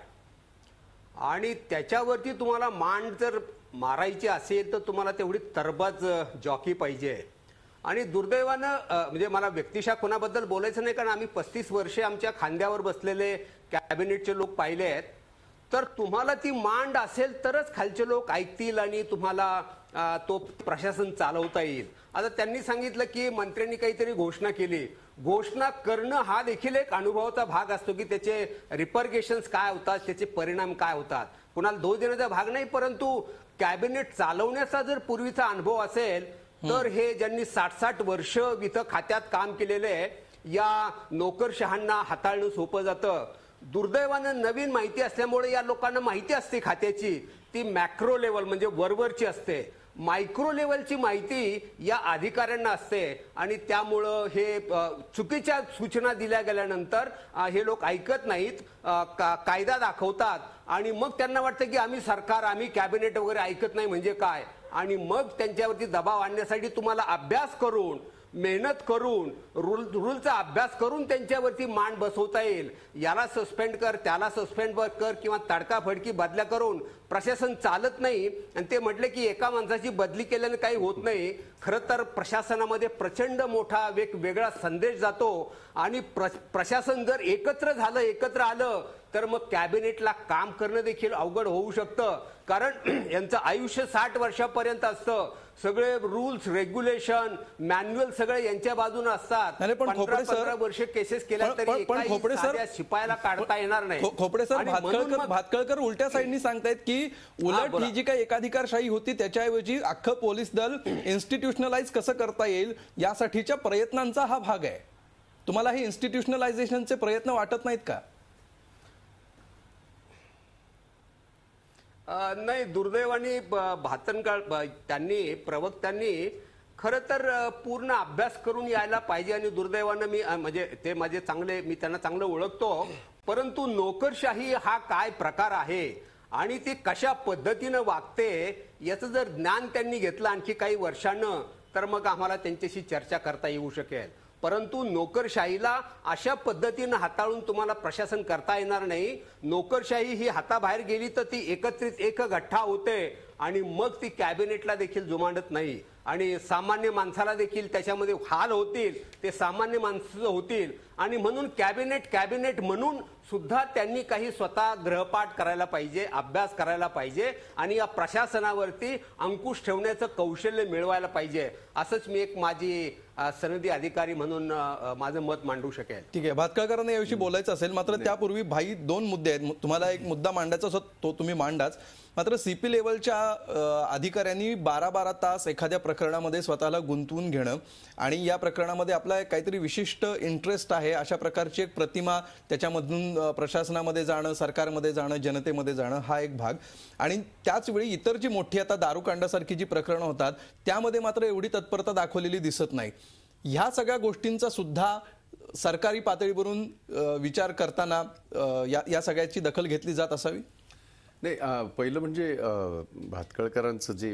आणि त्याच्यावरती तुम्हाला मान जर मारायची असेल तर तुम्हाला तेवढी तरबाज जॉकी पाहिजे. आणि दुर्दैवानं म्हणजे मला व्यक्तिशः कोणाबद्दल बोलायचं नाही, कारण आम्ही 35 वर्षे आमच्या खांद्यावर बसलेले कॅबिनेटचे लोक पाहिले आहेत. तर तुम्हाला ती मांड असेल तरच खालचे लोक ऐकतील आणि तुम्हाला तो प्रशासन चालवता येईल. आता त्यांनी सांगितलं की मंत्र्यांनी काहीतरी घोषणा केली. घोषणा करणं हा देखील एक अनुभवाचा भाग असतो की त्याचे रिपरकेशन्स काय होतात, त्याचे परिणाम काय होतात. कुणाला दोष देण्याचा भाग नाही, परंतु कॅबिनेट चालवण्याचा जर पूर्वीचा अनुभव असेल तर हे ज्यांनी 60-60 वर्ष इथं खात्यात काम केलेले या नोकरशहांना हाताळणं सोपं जातं. दुर्दैवानं नवीन माहिती असल्यामुळे या लोकांना माहिती असते खात्याची, ती मॅक्रो लेवल म्हणजे वरवरची असते. मायक्रो लेवलची माहिती या अधिकाऱ्यांना असते आणि त्यामुळं हे चुकीच्या सूचना दिल्या गेल्यानंतर हे लोक ऐकत नाहीत, कायदा दाखवतात आणि मग त्यांना वाटतं की आम्ही सरकार, आम्ही कॅबिनेट वगैरे ऐकत नाही म्हणजे काय. आणि मग त्यांच्यावरती दबाव आणण्यासाठी तुम्हाला अभ्यास करून, मेहनत करून, रूलचा अभ्यास करून त्यांच्यावरती मान बसवता येईल. याला सस्पेंड कर, त्याला सस्पेंड कर किंवा तडकाफडकी बदल्या करून प्रशासन चालत नाही. आणि ते म्हटले की एका माणसाची बदली केल्याने काही होत नाही. खरं तर प्रशासनामध्ये प्रचंड मोठा वेगवेगळा संदेश जातो आणि प्रशासन जर एकत्र झालं, एकत्र आलं तर मग कॅबिनेटला काम करणं देखील अवघड होऊ शकतं. कारण यांचं आयुष्य 60 वर्षापर्यंत असतं. सगळे रूल्स, रेग्युलेशन, मॅन्युअल सगळे यांच्या बाजूने असतात. 15 वर्ष केसेस केल्या तरी शिपायाला काढता येणार नाही. खोपडे सर, भातखळकर उलट्या साईडनी सांगतायत की उलट ही जी काही एकाधिकारशाही होती त्याच्याऐवजी अख्खं पोलीस दल इन्स्टिट्यूशनलाइज कसं करता येईल यासाठीच्या प्रयत्नांचा हा भाग आहे. तुम्हाला हे इन्स्टिट्यूशनलायझेशनचे प्रयत्न वाटत नाहीत का? नाही, दुर्दैवाने प्रवक्त्यांनी खरं तर पूर्ण अभ्यास करून यायला पाहिजे. आणि दुर्दैवानं म्हणजे ते माझे चांगले, मी त्यांना चांगलं ओळखतो, परंतु नोकरशाही हा काय प्रकार आहे आणि ती कशा पद्धतीनं वागते याचं जर ज्ञान त्यांनी घेतलं आणखी काही वर्षानं तर मग आम्हाला त्यांच्याशी चर्चा करता येऊ शकेल. परंतु नोकरशाहीला अशा पद्धतीनं हाताळून तुम्हाला प्रशासन करता येणार नाही. नोकरशाही ही हाताबाहेर गेली तर ती एकत्रित एक गठ्ठा होते आणि मग ती कॅबिनेटला देखील जुमानत नाही आणि सामान्य माणसाला देखील त्याच्यामध्ये हाल होतील, ते सामान्य माणसं होतील. आणि म्हणून कॅबिनेट म्हणून सुद्धा त्यांनी काही स्वतः गृहपाठ करायला पाहिजे, अभ्यास करायला पाहिजे आणि या प्रशासनावरती अंकुश ठेवण्याचं कौशल्य मिळवायला पाहिजे. असंच मी एक माझी सनदी अधिकारी म्हणून माझं मत मांडू शकेल. ठीक आहे, भातखळकरांना याविषयी बोलायचं असेल, मात्र त्यापूर्वी भाई 2 मुद्दे आहेत. तुम्हाला एक मुद्दा मांडायचा असतो तो तुम्ही मांडाच. मात्र CP लेवलच्या अधिकाऱ्यांनी 12-12 तास एखाद्या प्रकरणामध्ये स्वतःला गुंतवून घेणं आणि या प्रकरणामध्ये आपला काहीतरी विशिष्ट इंटरेस्ट आहे अशा प्रकारची एक प्रतिमा त्याच्यामधून प्रशासनामध्ये जाणं, सरकारमध्ये जाणं, जनतेमध्ये जाणं हा एक भाग. आणि त्याच वेळी इतर जी मोठी आता दारूकांडासारखी जी प्रकरणं होतात त्यामध्ये मात्र एवढी तत्परता दाखवलेली दिसत नाही. ह्या सगळ्या गोष्टींचा सुद्धा सरकारी पातळीवरून विचार करताना या सगळ्याची दखल घेतली जात असावी. नाही, पहिलं म्हणजे भातखळकरांचं जे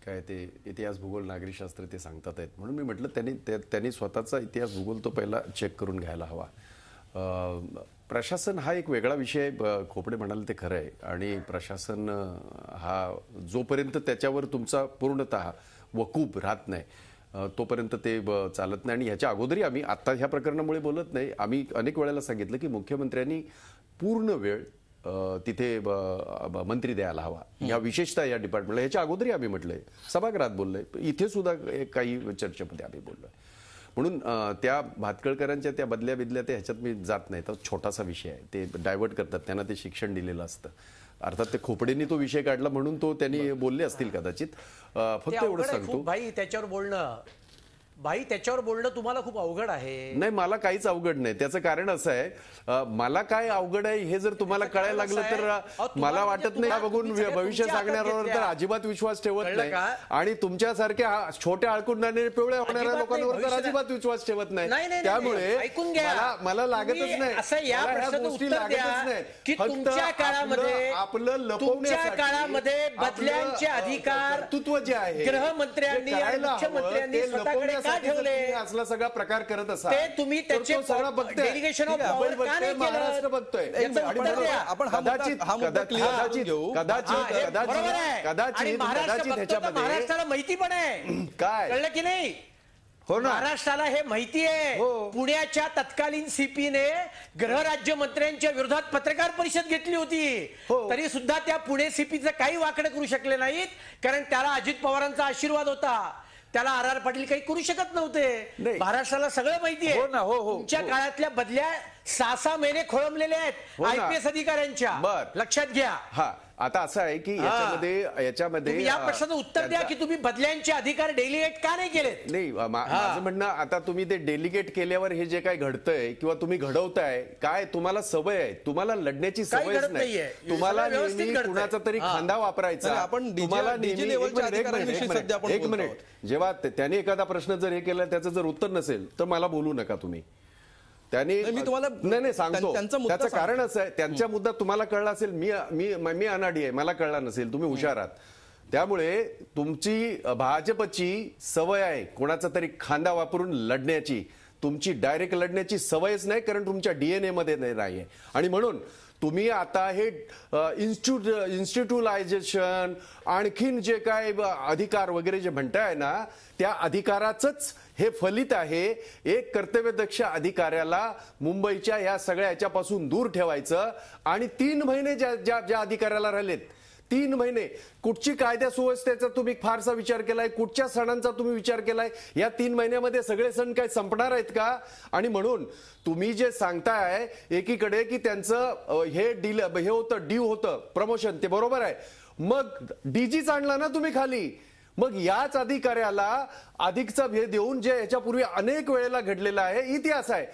काय ते इतिहास, भूगोल, नागरिकशास्त्र ते सांगतात आहेत म्हणून मी म्हटलं त्यांनी स्वतःचा इतिहास, भूगोल तो पहिला चेक करून घ्यायला हवा. प्रशासन हा एक वेगळा विषय, खोपडे म्हणाले ते खरं आहे. आणि प्रशासन हा जोपर्यंत त्याच्यावर तुमचा पूर्णतः वकूफ राहत नाही तोपर्यंत ते चालत नाही. आणि ह्याच्या अगोदरही आम्ही आता ह्या प्रकरणामुळे बोलत नाही, आम्ही अनेक वेळेला सांगितलं की मुख्यमंत्र्यांनी पूर्ण वेळ तिथे मंत्री द्यायला हवा, या विशेषतः या डिपार्टमेंटला. ह्याच्या अगोदरही आम्ही म्हटलंय, सभागृहात बोललोय, इथे सुद्धा काही चर्चेमध्ये आम्ही बोललोय. म्हणून त्या भातकळकरांच्या त्या बदल्या ते ह्याच्यात मी जात नाही. तो छोटासा विषय आहे, ते डायव्हर्ट करतात, त्यांना ते शिक्षण दिलेलं असतं. अर्थात ते खोपडेंनी तो विषय काढला म्हणून तो त्यांनी बोलले असतील कदाचित. फक्त एवढं सांगतो भाई त्याच्यावर बोलणं तुम्हाला खूप अवघड आहे. नाही, मला काहीच अवघड नाही. त्याचं कारण असं आहे, मला काय अवघड आहे हे जर तुम्हाला कळायला लागलं तर मला वाटत नाही बघून भविष्य सांगण्यावर तर अजिबात विश्वास ठेवत नाही. आणि तुमच्यासारख्या छोट्या अळकुंडाने पिवळ्या होणाऱ्या लोकांवर तर अजिबात विश्वास ठेवत नाही. त्यामुळे मला लागतच नाही, गोष्टी लागतच नाही. फक्त आपलं लपवण्यासाठी बदल्यांचे अधिकार कर्तृत्व जे आहे गृहमंत्र्यांनी मुख्यमंत्र्यांनी स्वतःकडे का ठेवले, असला सगळा प्रकार करत असा ते तुम्ही त्याचे डेलिगेशन ऑफ पॉवर का नाही महाराष्ट्र बघतोय. आपण कदाचित महाराष्ट्राला माहिती पण आहे, काय कळलं की नाही? महाराष्ट्राला हे माहिती आहे. पुण्याच्या तत्कालीन सीपीने गृहराज्यमंत्र्यांच्या विरोधात पत्रकार परिषद घेतली होती, तरी सुद्धा त्या पुणे सीपीचं काही वाकडं करू शकले नाहीत, कारण त्याला अजित पवारांचा आशीर्वाद होता. त्याला आर पाटील काही करू शकत नव्हते. महाराष्ट्राला सगळं माहिती आहे. तुमच्या काळातल्या बदल्या 6 महिने खोळंबलेल्या आहेत IPS अधिकाऱ्यांच्या, लक्षात घ्या. हा, आता असं आहे की याच्यामध्ये या प्रश्नाचं उत्तर द्या की तुम्ही बदल्यांचे अधिकार डेलिगेट का नाही केले? नाही, माझं म्हणणं, आता तुम्ही ते डेलिगेट केल्यावर हे जे काय घडतंय किंवा तुम्ही घडवताय, काय तुम्हाला सवय आहे, तुम्हाला लढण्याची सवयच नाही. तुम्हाला नेहमी कुणाचा तरी खांदा वापरायचा. आपण तुम्हाला एक मिनिट, जेव्हा त्याने एखादा प्रश्न जर हे केला, त्याचं जर उत्तर नसेल तर मला बोलू नका तुम्ही. मी तुम्हाला नाही सांगतो, त्याचं कारण असं आहे, त्यांचा मुद्दा तुम्हाला कळला असेल, मी अनाडी आहे, मला कळला नसेल, तुम्ही हुशार आहात. त्यामुळे तुमची भाजपची सवय आहे कोणाचा तरी खांदा वापरून लढण्याची, तुमची डायरेक्ट लढण्याची सवयच नाही, कारण तुमच्या DNA मध्ये नाहीये. आणि म्हणून तुम्ही आता हे इन्स्टिट्यूलायझेशन, आणखीन जे काय अधिकार वगैरे जे म्हणताय ना, त्या अधिकाराचंच हे फलित आहे. एक कर्तव्यदक्ष अधिकाऱ्याला मुंबईच्या या सगळ्या याच्यापासून दूर ठेवायचं. आणि 3 महिने ज्या अधिकाऱ्याला राहिलेत, 3 महिने कुठची कायदा सुव्यवस्थेचा तुम्ही फारसा विचार केलाय, कुठच्या सणांचा तुम्ही विचार केलाय? या 3 महिन्यामध्ये सगळे सण काय संपणार आहेत का? आणि म्हणून तुम्ही जे सांगताय एकीकडे की त्यांचं हे होतं, ड्यू होतं प्रमोशन, ते बरोबर आहे. मग DGच आणला ना तुम्ही खाली, मग याच अधिकाऱ्याला अधिकचा हे देऊन, जे याच्यापूर्वी अनेक वेळेला घडलेला आहे, इतिहास आहे,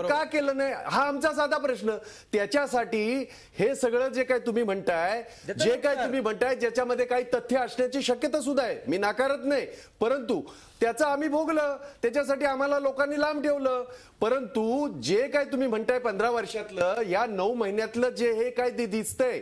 का केलं नाही? हा आमचा साधा प्रश्न. त्याच्यासाठी हे सगळं जे काय तुम्ही म्हणताय, ज्याच्यामध्ये काही तथ्य असण्याची शक्यता सुद्धा आहे, मी नाकारत नाही, परंतु त्याचं आम्ही भोगलं, त्याच्यासाठी आम्हाला लोकांनी लांब ठेवलं. परंतु जे काय तुम्ही म्हणताय 15 वर्षातलं, या 9 महिन्यातलं जे हे काय दिसतंय,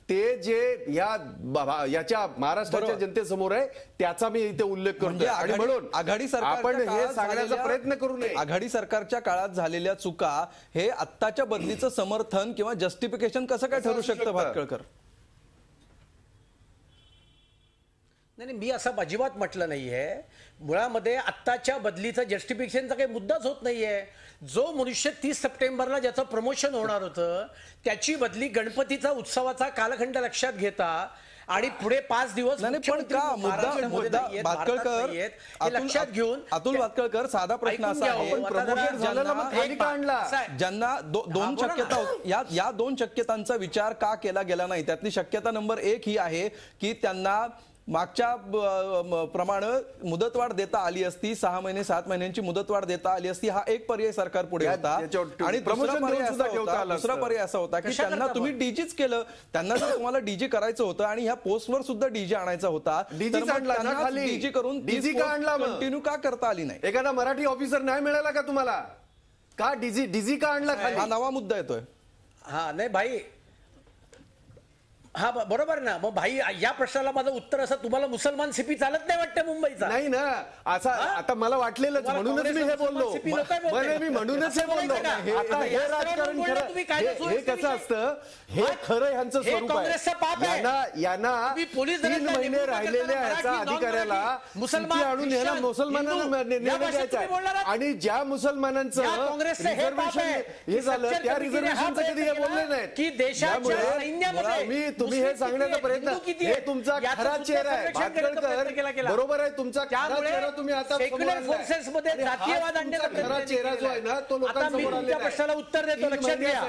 ते जे याच्या महाराष्ट्राच्या जनतेसमोर आहे, त्याचा मी इथे उल्लेख करतोय. आणि म्हणून आघाडी सरकार आपण हे सांगण्याचा प्रयत्न करू नये. आघाडी सरकारच्या काळात झालेल्या चुका हे आत्ताच्या बदलीचं समर्थन किंवा जस्टिफिकेशन कसं काय ठरू शकतं भातकळकर? नाही, मी असं अजिबात म्हटलं नाहीये. मुळामध्ये आत्ताच्या बदलीचा जस्टिफिकेशनचा काही मुद्दाच होत नाहीये. जो मनुष्य 30 सप्टेंबरला ज्याचं प्रमोशन होणार होतं, त्याची बदली गणपतीचा उत्सवाचा कालखंड लक्षात घेता आणि पुढे 5 दिवस लक्षात घेऊन अतुल भातकळकर, साधा प्रश्न असा आहे, ज्यांना 2 शक्यता, या 2 शक्यतांचा विचार का केला गेला नाही? त्यातली शक्यता नंबर 1 ही आहे की त्यांना मागच्या प्रमाणे मुदतवाढ देता आली असती, 6 महिने 7 महिन्यांची मुदतवाढ देता आली असती. हा एक पर्याय सरकार पुढे होता. आणि दुसरा पर्याय असा होता की त्यांना तुम्ही DGच केलं. त्यांना जर तुम्हाला DG करायचं होतं आणि ह्या पोस्टवर सुद्धा DG आणायचा होता, DG करून कंटिन्यू का करता आली नाही? एखादा मराठी ऑफिसर नाही मिळाला का तुम्हाला? का DG का आणला? हा नवा मुद्दा येतोय. हा नाही भाई, हा बरोबर ना. मग भाई, या प्रश्नाला माझं उत्तर असं, तुम्हाला मुसलमान सीपी चालत नाही वाटतं मुंबईचा? नाही ना, असं आता मला वाटलेलंच, म्हणूनच मी हे बोललो. मी म्हणूनच हे बोललो. आता हे राजकारण हे कसं असतं, हे खरं ह्यांचं स्वरूप आहे. यांना 3 महिने राहिलेल्या ह्याचा अधिकाऱ्याला मुसलमान आणून ह्याला मुसलमानांना निर्णय द्यायचा आहे. आणि ज्या मुसलमानांचं रिझर्वेशन हे झालं, त्या रिझर्वेशनचं कधी हे बोलले नाहीत. की देशाच्या सैन्यामध्ये तुम्ही हे सांगण्याचा प्रयत्न, हे तुमचा खरा चेहरा आहे भातखळकर, बरोबर आहे, तुमचा खरा चेहरा तुम्ही आता सेक्युलर फोर्सेस मध्ये जातीयवाद आणण्याचा खरा चेहरा जो आहे ना तो लोकांसमोर आलेला आहे. प्रश्नाला उत्तर देतो, लक्षात घ्या.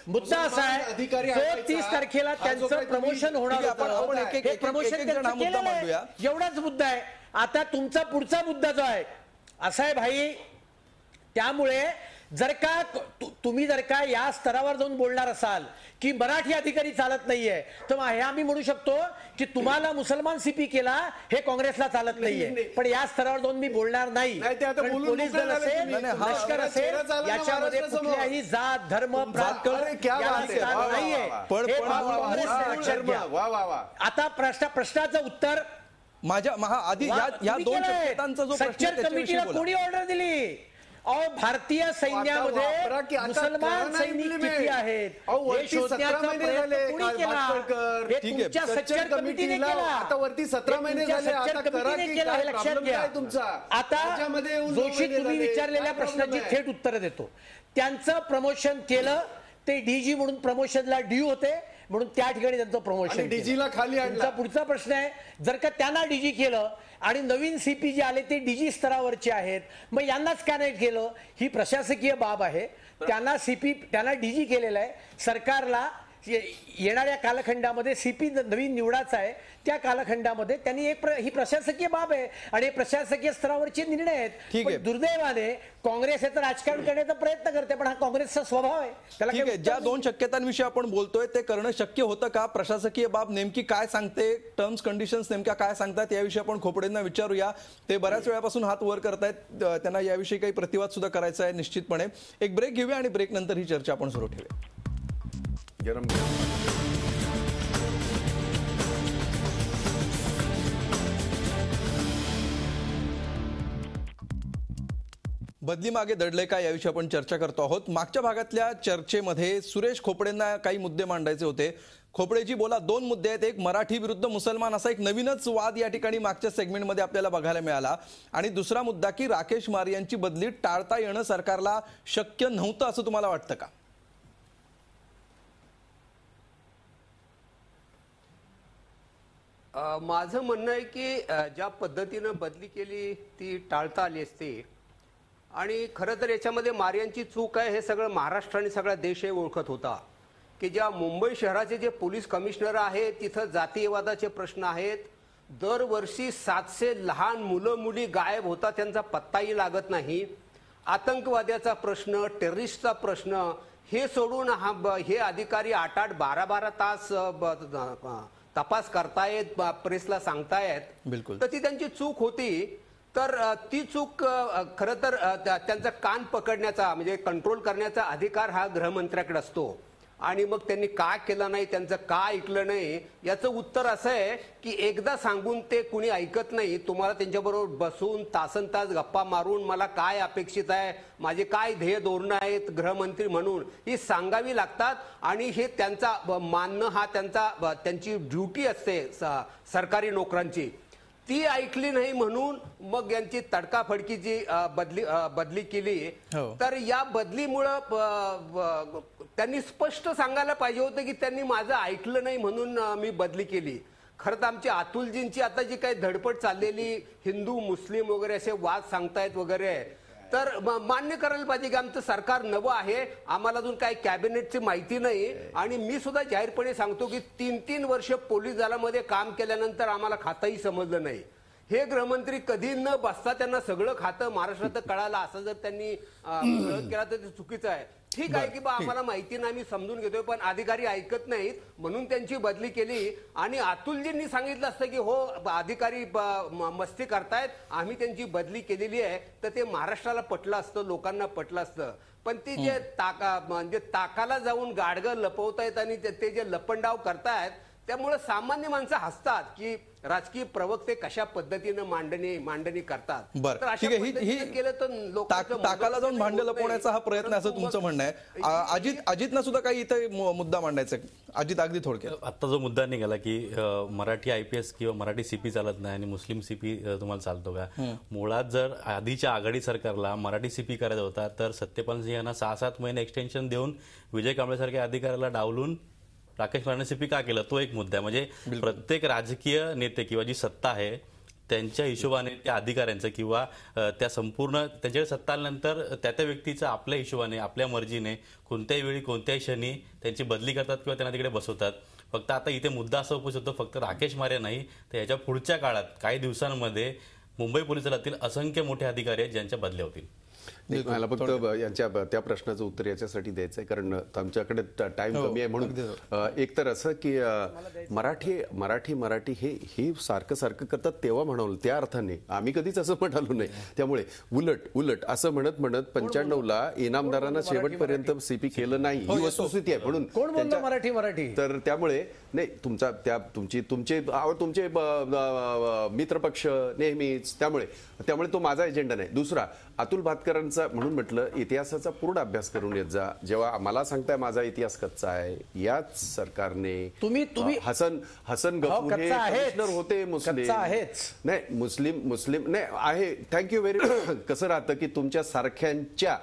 मुद्दा असा आहे, 30 तारखेला त्यांचं प्रमोशन होणार होतं, हे प्रमोशन त्यांचं केलेलं आहे, एवढाच मुद्दा आहे. आता तुमचा पुढचा मुद्दा जो आहे असा आहे भाई, त्यामुळे जर का तुम्ही जर का या स्तरावर जाऊन बोलणार असाल की मराठी अधिकारी चालत नाहीये, तर हे आम्ही म्हणू शकतो की तुम्हाला मुसलमान सीपी केला हे काँग्रेसला चालत नाहीये. पण या स्तरावर जाऊन मी बोलणार नाही. पोलीस दल असेल, लष्कर असेल, याच्यामध्ये कुठल्याही जात धर्म प्रांत नाहीये. लक्षात घ्या. आता प्रश्नाचं उत्तर माझ्या आधी या 2 शक्यतांचा जो प्रश्न कमिटीला कोणी ऑर्डर दिली? भारतीय सैन्यामध्ये मुसलमान सैनिक किती आहेत हे शोधण्याचा प्रयत्न कोणी केला? हे तुमच्या सच्चर कमिटीने केला. आता वरती 17 महिने झाले, आता करा की केला हे लक्षात घ्या. तुमचा आता जोशी तुम्ही विचारलेल्या प्रश्नाची थेट उत्तर देतो. त्यांचं प्रमोशन केलं, ते डीजी म्हणून प्रमोशनला ड्यू होते म्हणून त्या ठिकाणी त्यांचं प्रमोशन डीजीला खाली आणलं. पुढचा प्रश्न आहे, जर का त्यांना डीजी केलं आणि नवीन सीपी जे आले ते डीजी स्तरावरचे आहेत, मग यांनाच का नाही केलं? ही प्रशासकीय बाब आहे. त्यांना डीजी केलेलं आहे. सरकारला येणाऱ्या कालखंडामध्ये सीपी नवीन निवडाचा आहे, त्या कालखंडामध्ये त्यांनी ही प्रशासकीय बाब आहे आणि प्रशासकीय स्तरावरचे निर्णय आहेत. पण दुर्दैवाने काँग्रेस हे तर राजकारण करण्याचा प्रयत्न करते, पण हा काँग्रेसचा स्वभाव आहे. त्याला ज्या 2 शक्यतांविषयी आपण बोलतोय ते करणं शक्य होतं का? प्रशासकीय बाब नेमकी काय सांगते, टर्म्स कंडिशन्स नेमक्या काय सांगतात, याविषयी आपण खोपडेंना विचारूया. ते बऱ्याच वेळापासून हात वर करतायत, त्यांना याविषयी काही प्रतिवाद सुद्धा करायचा आहे निश्चितपणे. एक ब्रेक घेऊया आणि ब्रेक नंतर ही चर्चा आपण सुरू ठेवूया. बदली मागे दडले का याविषयी आपण चर्चा करतो आहोत. मागच्या भागातल्या चर्चेमध्ये सुरेश खोपडेंना काही मुद्दे मांडायचे होते. खोपडेजी बोला, 2 मुद्दे आहेत. एक मराठी विरुद्ध मुसलमान असा एक नवीनच वाद या ठिकाणी मागच्या सेगमेंटमध्ये आपल्याला बघायला मिळाला, आणि दुसरा मुद्दा की राकेश मारिया यांची बदली टाळता येणं सरकारला शक्य नव्हतं असं तुम्हाला वाटतं का? माझं म्हणणं आहे की ज्या पद्धतीनं बदली केली ती टाळता आली असती, आणि खरं तर याच्यामध्ये मारियांची चूक आहे हे सगळं महाराष्ट्र आणि सगळा देश हे ओळखत होता की ज्या मुंबई शहराचे जे पोलीस कमिशनर आहेत तिथं जातीयवादाचे प्रश्न आहेत. दरवर्षी 700 लहान मुलं मुली गायब होतात, त्यांचा पत्ताही लागत नाही. आतंकवाद्याचा प्रश्न, टेररिस्टचा प्रश्न हे सोडून हे अधिकारी 8-8, 12-12 तास तपास करतायत, प्रेसला सांगतायत. बिलकुल. तर ती त्यांची चूक होती. तर ती चूक खरं तर त्यांचा कान पकडण्याचा म्हणजे कंट्रोल करण्याचा अधिकार हा गृहमंत्र्याकडे असतो, आणि मग त्यांनी काय केलं नाही, त्यांचं का ऐकलं नाही, याचं उत्तर असं आहे की एकदा सांगून ते कुणी ऐकत नाही. तुम्हाला त्यांच्याबरोबर बसून तासनतास गप्पा मारून मला काय अपेक्षित आहे, माझे काय ध्येय धोरणं आहेत गृहमंत्री म्हणून ही सांगावी लागतात, आणि हे त्यांचा मानणं हा त्यांची ड्युटी असते सरकारी नोकरांची. ती ऐकली नाही म्हणून मग यांची तडकाफडकीची बदली केली. तर या बदलीमुळं त्यांनी स्पष्ट सांगायला पाहिजे होतं की त्यांनी माझं ऐकलं नाही म्हणून मी बदली केली. खरं तर आमची अतुलजींची आता जी काही धडपड चाललेली, हिंदू मुस्लिम वगैरे असे वाद सांगतायत वगैरे, तर मान्य करायला पाहिजे की आमचं सरकार नवं आहे, आम्हाला अजून काही कॅबिनेटची माहिती नाही. आणि मी सुद्धा जाहीरपणे सांगतो की 3-3 वर्ष पोलीस दलामध्ये काम केल्यानंतर आम्हाला खातंही समजलं नाही. हे गृहमंत्री कधी न बसता त्यांना सगळं खातं महाराष्ट्रात कळालं असं जर त्यांनी केला तर ते चुकीचं आहे. ठीक आहे की बा आम्हाला माहिती नाही, मी समजून घेतोय, पण अधिकारी ऐकत नाहीत म्हणून त्यांची बदली केली. आणि अतुलजींनी सांगितलं असतं की हो अधिकारी मस्ती करतायत, आम्ही त्यांची बदली केलेली आहे, तर ते महाराष्ट्राला पटलं असतं, लोकांना पटलं असतं. पण ती जे म्हणजे ताकाला जाऊन गाडगं लपवतायत आणि ते जे लपंडाव करतायत, त्यामुळे सामान्य माणसं हसतात की राजकीय प्रवक्ते कशा पद्धतीनं मांडणी करतात. बरं, ठीक आहे. ही ताकाला जाऊन भांडे लपवण्याचा हा प्रयत्न असं तुमचं म्हणणं आहे. अजितनं सुद्धा काही इथे मुद्दा मांडायचा आहे. अजित, अगदी थोडक्यात. आता जो मुद्दा निघाला की मराठी IPS किंवा मराठी CP चालत नाही आणि मुस्लिम CP तुम्हाला चालतो का? मुळात जर आधीच्या आघाडी सरकारला मराठी CP करायचा होता तर सत्यपाल सिंह यांना 6-7 महिने एक्सटेन्शन देऊन विजय कांबळेसारख्या अधिकाऱ्याला डावलून राकेश मारेंना सीपी का केलं तो एक मुद्दा आहे. म्हणजे प्रत्येक राजकीय नेते किंवा जी सत्ता आहे त्यांच्या हिशोबाने त्या अधिकाऱ्यांचं किंवा त्या संपूर्ण त्यांच्याकडे सत्ता आल्यानंतर त्या व्यक्तीचं आपल्या हिशोबाने आपल्या मर्जीने कोणत्याही वेळी कोणत्याही क्षणी त्यांची बदली करतात किंवा त्यांना तिकडे बसवतात. फक्त आता इथे मुद्दा असा उपस्थित होतो फक्त राकेश मारे नाही तर याच्या पुढच्या काळात काही दिवसांमध्ये मुंबई पोलीस दलातील असंख्य मोठे अधिकारी आहेत ज्यांच्या बदल्या होतील. मला फक्त यांच्या त्या प्रश्नाचं उत्तर याच्यासाठी द्यायचं आहे कारण आमच्याकडे टाइम कमी आहे म्हणून. एक तर असं की मराठी हे सारखं करतात तेव्हा म्हणाल त्या अर्थाने आम्ही कधीच असं म्हणालो नाही. त्यामुळे उलट असं म्हणत 95ला इनामदारांना शेवटपर्यंत सीपी केलं नाही ही वस्तुस्थिती आहे. म्हणून कोण बोलतो मराठी तर त्यामुळे नाही तुमचे मित्रपक्ष नेहमीच त्यामुळे तो माझा एजेंडा नाही. दुसरा अतुल भातकरांचा म्हणून म्हटलं इतिहासाचा पूर्ण अभ्यास करून येत जा. जेव्हा मला सांगताय माझा इतिहास कच्चा आहे याच सरकारने तुम्ही हसन गफूर हे कमिशनर होते मुस्लिम नाही आहे. Thank you very much. कसं राहतं की तुमच्या सारख्यांच्या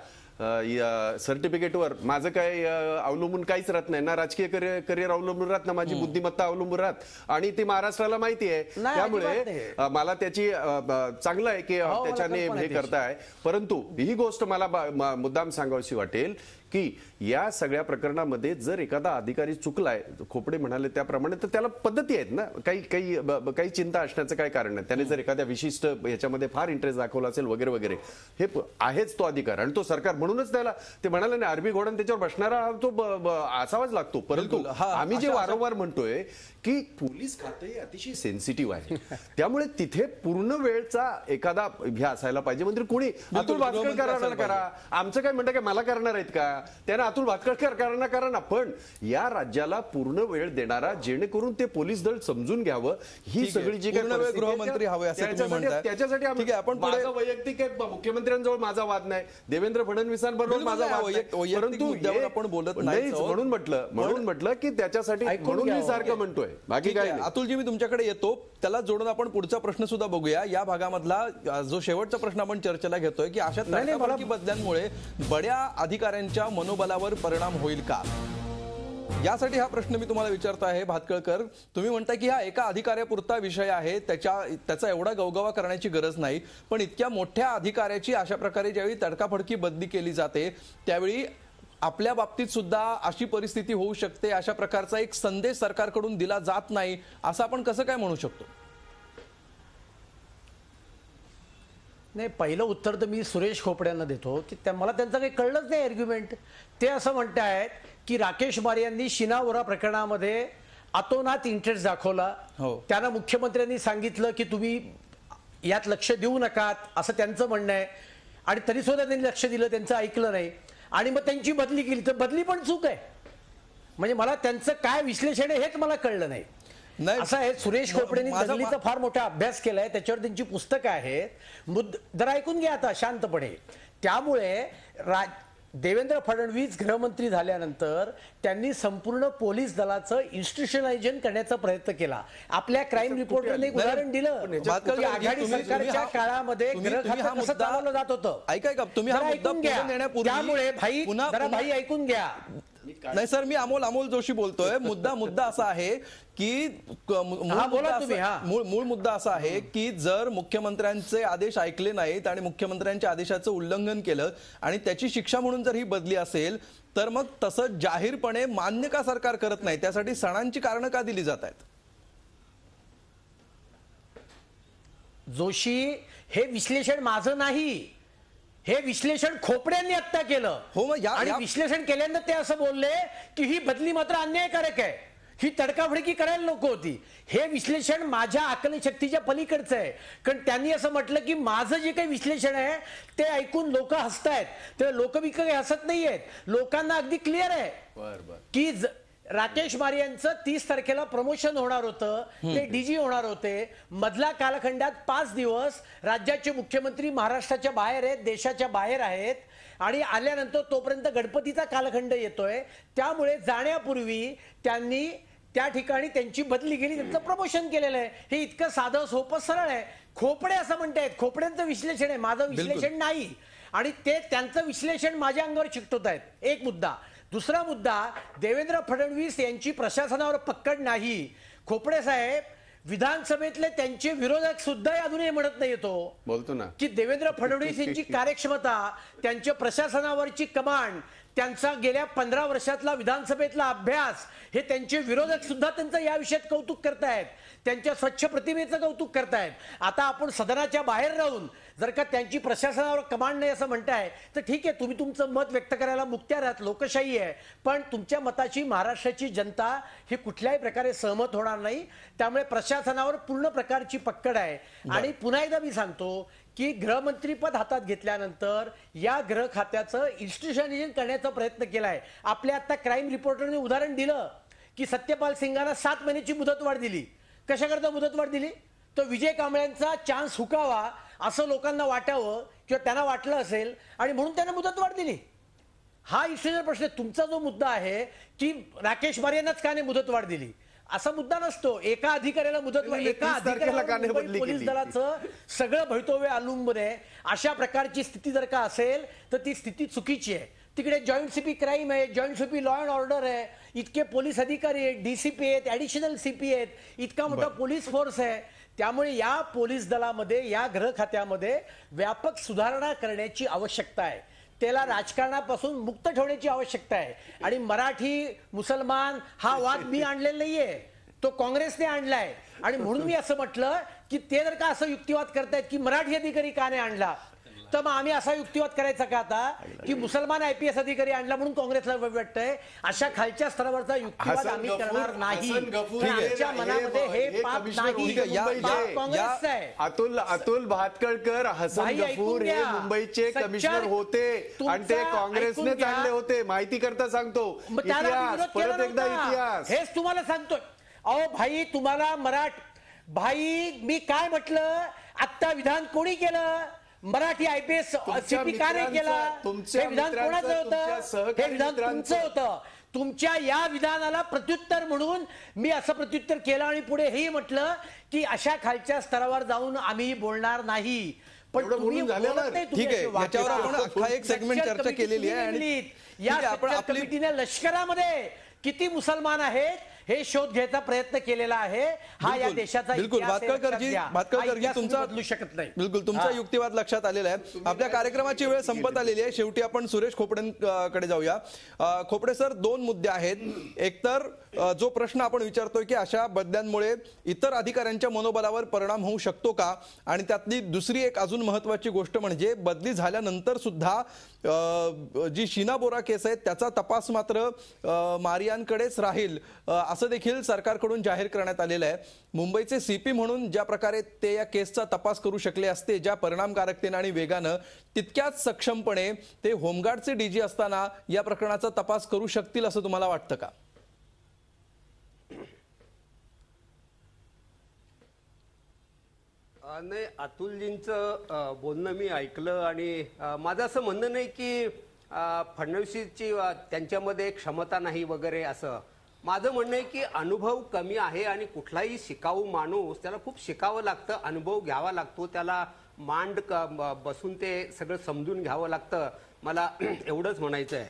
सर्टिफिकेटवर माझं काय अवलंबून काहीच राहत नाही ना. राजकीय करिअर अवलंबून राहत ना माझी बुद्धिमत्ता अवलंबून राहत आणि ती महाराष्ट्राला माहिती आहे. त्यामुळे मला त्याची चांगलं आहे की त्याच्याने हे करताय. परंतु ही गोष्ट मला मुद्दाम सांगावीशी वाटेल की या सगळ्या प्रकरणामध्ये जर एखादा अधिकारी चुकलाय खोपडे म्हणाले त्याप्रमाणे तर त्याला पद्धती आहेत ना. काही चिंता असण्याचं काय कारण नाही. त्याने जर एखाद्या विशिष्ट याच्यामध्ये फार इंटरेस्ट दाखवला असेल वगैरे हे आहेच तो अधिकार आणि तो सरकार म्हणूनच त्याला ते म्हणाले ना अरबी घोडा त्याच्यावर बसणारा तो असावाच लागतो. परंतु आम्ही जे वारंवार म्हणतोय की पोलीस खाते अतिशय सेन्सिटिव्ह आहे. त्यामुळे तिथे पूर्ण वेळचा एखादा हे असायला पाहिजे. म्हणजे कोणी अतुल भातखळकर करा आमचं काय म्हणतं काय मला करणार आहेत का त्याने अतुल भातखळकर करा ना. पण या राज्याला पूर्ण वेळ देणारा जेणेकरून ते पोलीस दल समजून घ्यावं ही सगळी जी काही गृहमंत्री हवे त्याच्यासाठी आपण वैयक्तिक मुख्यमंत्र्यांजवळ माझा वाद नाही देवेंद्र फडणवीसांबरोबर माझा वाद नाही. परंतु आपण बोलत नाही म्हणून म्हटलं की त्याच्यासाठी म्हणून मी सारखं म्हणतोय बाकी काय. अतुलजी मी तुमच्याकडे येतो त्याला जोडून आपण पुढचा प्रश्न सुद्धा बघूया. या भागामधला जो शेवटचा प्रश्न आपण चर्चेला घेतोय की अशा तडकाफडकी बदल्यांमुळे बड्या अधिकाऱ्यांच्या मनोबलावर परिणाम होईल का यासाठी हा प्रश्न मी तुम्हाला विचारतो आहे. भातखळकर तुम्ही म्हणता की हा एका अधिकाऱ्यापुरता विषय आहे त्याचा एवढा गवगवा करण्याची गरज नाही. पण इतक्या मोठ्या अधिकाऱ्याची अशा प्रकारे ज्यावेळी तडकाफडकी बदली केली जाते त्यावेळी आपल्या बाबतीत सुद्धा अशी परिस्थिती होऊ शकते अशा प्रकारचा एक संदेश सरकारकडून दिला जात नाही असं आपण कसं काय म्हणू शकतो. नाही पहिलं उत्तर तर मी सुरेश खोपड्यांना देतो की मला त्यांचं काही कळलंच नाही आर्ग्युमेंट. ते असं म्हणतायत की राकेश मारे यांनी शिनावरा प्रकरणामध्ये अतोनात इंटरेस्ट दाखवला. त्यांना मुख्यमंत्र्यांनी सांगितलं की तुम्ही यात लक्ष देऊ नका असं त्यांचं म्हणणं आहे आणि तरी सुद्धा त्यांनी लक्ष दिलं त्यांचं ऐकलं नाही आणि मग त्यांची बदली केली तर बदली पण चूक आहे. म्हणजे मला त्यांचं काय विश्लेषण आहे हेच मला कळलं नाही. असं आहे सुरेश खोपडेंनी दंगलीचा फार मोठा अभ्यास केलाय त्याच्यावर त्यांची पुस्तकं आहेत. जरा ऐकून घ्या आता शांतपणे. त्यामुळे देवेंद्र फडणवीस गृहमंत्री झाल्यानंतर त्यांनी संपूर्ण पोलीस दलाचं इन्स्टिट्यूशनलायझेशन करण्याचा प्रयत्न केला. आपल्या क्राईम रिपोर्टरने एक उदाहरण दिलं आघाडी सरकारच्या काळामध्ये गृहखातं कसं चालवलं जात होतं. ऐका तुम्ही हा मुद्दा पुढे नेण्यापूर्वी त्यामुळे भाई ऐकून घ्या. नाही सर मी अमोल जोशी बोलतोय. मुद्दा असा आहे की मूळ मुद्दा असा आहे की जर मुख्यमंत्र्यांचे आदेश ऐकले नाहीत आणि मुख्यमंत्र्यांच्या आदेशाचं उल्लंघन केलं आणि त्याची शिक्षा म्हणून जर ही बदली असेल तर मग तसं जाहीरपणे मान्य का सरकार करत नाही. त्यासाठी सणांची कारणं का दिली जात आहेत. जोशी हे विश्लेषण माझं नाही हे विश्लेषण खोपड्यांनी आत्ता केलं. आणि विश्लेषण केल्यानंतर ते असं बोलले की ही बदली मात्र अन्यायकारक आहे ही तडकाफडकी करायला नको होती. हे विश्लेषण माझ्या आकलशक्तीच्या पलीकडचं आहे. कारण त्यांनी असं म्हटलं की माझं जे काही विश्लेषण आहे ते ऐकून लोक हसतायत. तर लोक बी काही हसत नाहीयेत. लोकांना अगदी क्लिअर आहे की राकेश मारे यांचं 30 तारखेला प्रमोशन होणार होतं. ते डीजी होणार होते. मधल्या कालखंडात 5 दिवस राज्याचे मुख्यमंत्री महाराष्ट्राच्या बाहेर आहेत देशाच्या बाहेर आहेत आणि आल्यानंतर तोपर्यंत गणपतीचा कालखंड येतोय. त्यामुळे जाण्यापूर्वी त्यांनी त्या ठिकाणी त्यांची बदली केली त्यांचं प्रमोशन केलेलं आहे. हे इतकं साधं सोपं सरळ आहे. खोपडे असं म्हणतायत खोपड्यांचं विश्लेषण आहे माझं विश्लेषण नाही आणि ते त्यांचं विश्लेषण माझ्या अंगावर चिकटवत आहेत. एक मुद्दा. दुसरा मुद्दा, देवेंद्र फडणवीस यांची प्रशासनावर पक्कड नाही. खोपडे साहेब विधानसभेतले त्यांचे विरोधक सुद्धा अजूनही म्हणत नाही येतो बोलतो ना की देवेंद्र फडणवीस यांची कार्यक्षमता, त्यांच्या प्रशासनावरची कमांड, त्यांचा गेल्या 15 वर्षातला विधानसभेतला अभ्यास, हे त्यांचे विरोधक सुद्धा त्यांचं या विषयात कौतुक करतायत, त्यांच्या स्वच्छ प्रतिमेचं कौतुक करतायत. आता आपण सदनाच्या बाहेर राहून जर का त्यांची प्रशासनावर कमांड नाही असं म्हणताय तर ठीक आहे, तुम्ही तुमचं मत व्यक्त करायला मुक्त्यार आहात, लोकशाही आहे. पण तुमच्या मताची महाराष्ट्राची जनता ही कुठल्याही प्रकारे सहमत होणार नाही. त्यामुळे प्रशासनावर पूर्ण प्रकारची पक्कड आहे. आणि पुन्हा एकदा मी सांगतो की गृहमंत्रीपद हातात घेतल्यानंतर या गृह खात्याचं इन्स्टिट्यूशनायझेशन करण्याचा प्रयत्न केलाय. आपल्या आता क्राईम रिपोर्टरने उदाहरण दिलं की सत्यपाल सिंगाला 7 महिन्याची मुदतवाढ दिली. कशाकरता मुदतवाढ दिली? तो विजय कांबळ्यांचा चान्स हुकावा असं लोकांना वाटावं किंवा त्यांना वाटलं असेल आणि म्हणून त्यांना मुदतवाढ दिली. हा इन्स्टिट्यूशनल प्रश्न. तुमचा जो मुद्दा आहे की राकेश मारियांनाच का नाही मुदतवाढ दिली, असा मुद्दा नसतो. एका अधिकाऱ्याला मुदतवाढ, एका अधिकाऱ्याला पोलीस दलाचं सगळं भवितव्य अवलंबून आहे. अशा प्रकारची स्थिती जर का असेल तर ती स्थिती चुकीची आहे. तिकडे जॉईंट सीपी क्राईम आहे, joint CP law and order आहे, इतके पोलीस अधिकारी आहेत, डीसीपी आहेत, ऍडिशनल सीपी आहेत, इतका मोठा पोलीस फोर्स आहे. त्यामुळे या पोलीस दलामध्ये, या गृह खात्यामध्ये व्यापक सुधारणा करण्याची आवश्यकता आहे. त्याला राजकारणापासून मुक्त ठेवण्याची आवश्यकता आहे. आणि मराठी मुसलमान हा वाद मी आणलेला नाहीये, तो काँग्रेसने आणलाय. आणि म्हणून मी असं म्हटलं की ते जर का असं युक्तिवाद करतायत की मराठी अधिकारी का नाही आणला, तर मग आम्ही असा युक्तिवाद करायचा का आता की मुसलमान IPS अधिकारी आणला म्हणून काँग्रेसला वाटतंय? अशा खालच्या स्तरावरचा युक्तिवाद आम्ही करणार नाही. आमच्या मनामध्ये हे पाप नाही, पाप काँग्रेसचं आहे. अतुल भातखळकर, हसन गफूर हे मुंबईचे कमिशनर होते आणि ते काँग्रेसने चालले होते. माहिती करता सांगतो इतिहास, परत एकदा इतिहास. हेच तुम्हाला सांगतोय. अहो भाई, तुम्हाला भाई मी काय म्हटलं, आत्ता विधान कोणी केलं? मराठी IPS सीपी का नाही केला? हे विधान कोणाचं होतं? हे विधान तुमचं होतं. तुमच्या या विधानाला प्रत्युत्तर म्हणून मी असं प्रत्युत्तर केलं आणि पुढे हेही म्हटलं की अशा खालच्या स्तरावर जाऊन आम्ही बोलणार नाही. पण तुम्ही बोलत नाही. ठीक आहे, याच्यावर आपण अख्खा एक सेगमेंट चर्चा केलेली आहे. आणि या कमिटीने लष्करामध्ये किती मुसलमान आहेत हे शोध घ्यायचा प्रयत्न केलेला आहे. हा या देशाचा बिलकुल भातखळकरजी तुमचा बदलू शकत नाही. बिलकुल तुमचा युक्तिवाद लक्षात आलेला आहे. आपल्या कार्यक्रमाची वेळ संपत आलेली आहे. शेवटी आपण सुरेश खोपडेंकडे जाऊया. खोपडे सर, 2 मुद्दे आहेत. एकतर जो प्रश्न आपण विचारतोय की अशा बदल्यांमुळे इतर अधिकाऱ्यांच्या मनोबलावर परिणाम होऊ शकतो का, आणि त्यातली दुसरी एक अजून महत्वाची गोष्ट म्हणजे बदली झाल्यानंतर सुद्धा जी शीना बोरा केस आहे त्याचा तपास मात्र मारियांकडेच राहील असं देखील सरकारकडून जाहीर करण्यात आलेलं आहे. मुंबईचे CP म्हणून ज्या प्रकारे ते या केसचा तपास करू शकले असते, ज्या परिणामकारकतेने आणि वेगानं, तितक्याच सक्षमपणे ते होमगार्डचे DG असताना या प्रकरणाचा तपास करू शकतील असं तुम्हाला वाटतं का? नाही, अतुलजींचं बोलणं मी ऐकलं आणि माझं असं म्हणणं नाही की फडणवीसची त्यांच्यामध्ये क्षमता नाही वगैरे असं. माझं म्हणणं आहे की अनुभव कमी आहे आणि कुठलाही शिकाऊ माणूस त्याला खूप शिकावं लागतं, अनुभव घ्यावा लागतो, त्याला बसून ते सगळं समजून घ्यावं लागतं. मला एवढंच म्हणायचं आहे.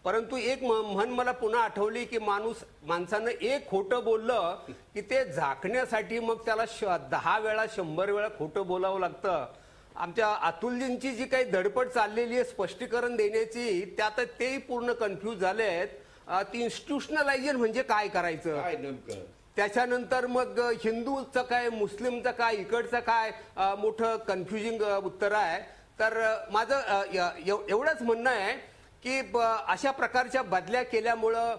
परंतु एक म्हण मला पुन्हा आठवली की माणसानं एक खोटं बोललं की ते झाकण्यासाठी मग त्याला 10 वेळा 100 वेळा खोटं बोलावं लागतं. आमच्या अतुलजींची जी काही धडपड चाललेली आहे स्पष्टीकरण देण्याची, त्यात तेही पूर्ण कन्फ्यूज झाले आहेत. ती इन्स्टिट्यूशनलायझेशन म्हणजे काय करायचं, त्याच्यानंतर मग हिंदूचं काय, मुस्लिमचं काय, इकडचं काय, मोठं कन्फ्युजिंग उत्तर आहे. तर माझं एवढंच म्हणणं आहे की अशा प्रकारच्या बदल्या केल्यामुळं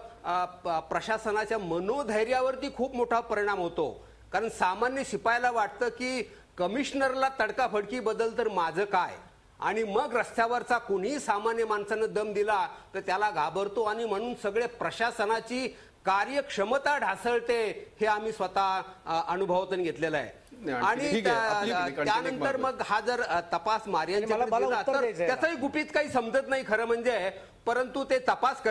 प्रशासनाच्या मनोधैर्यावरती खूप मोठा परिणाम होतो. कारण सामान्य शिपायाला वाटतं की कमिशनरला तडकाफडकी बदल तर माझं काय, आणि मग रस्त्यावरचा कोणीही सामान्य माणसानं दम दिला तर त्याला घाबरतो आणि म्हणून सगळे प्रशासनाची कार्यक्षमता ढासळते. हे आम्ही स्वतः अनुभवातून घेतलेलं आहे. आणि त्यानंतर मग हा जर तपास मारियांच्याकडे दिला तर त्याचंही गुपित काही समजत नाही खरं म्हणजे. परंतु ते तपास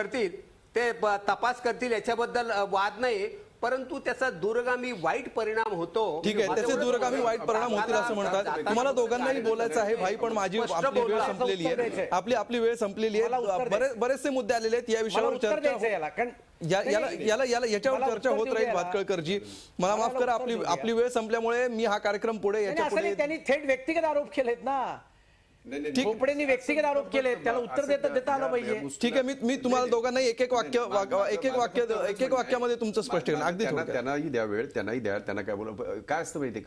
करतील याच्याबद्दल वाद नाही. परंतु त्याचा दूरगामी वाईट परिणाम होतो. ठीक आहे, त्याचे दूरगामी वाईट परिणाम होतील असं म्हणतात. तुम्हाला दोघांनाही बोलायचं आहे भाई, पण आपली वेळ संपलेली आहे. आपली वेळ संपलेली आहे. बरेचसे मुद्दे आलेले आहेत, या विषयावर चर्चा याच्यावर चर्चा होत राहील. भातखळकरजी, मला माफ करा, आपली वेळ संपल्यामुळे मी हा कार्यक्रम पुढे याच्यापुढे. त्यांनी थेट व्यक्तिगत आरोप केलेत ना, खोपडेंनी व्यक्तिगत आरोप केले, त्याला उत्तर देता आलं पाहिजे. ठीक आहे, मी तुम्हाला दोघांना एक एक वाक्यामध्ये तुमचं स्पष्टीकरण. अगदी त्यांनाही द्या वेळ, त्यांनाही द्या. त्यांना काय बोला, काय असतं माहितीये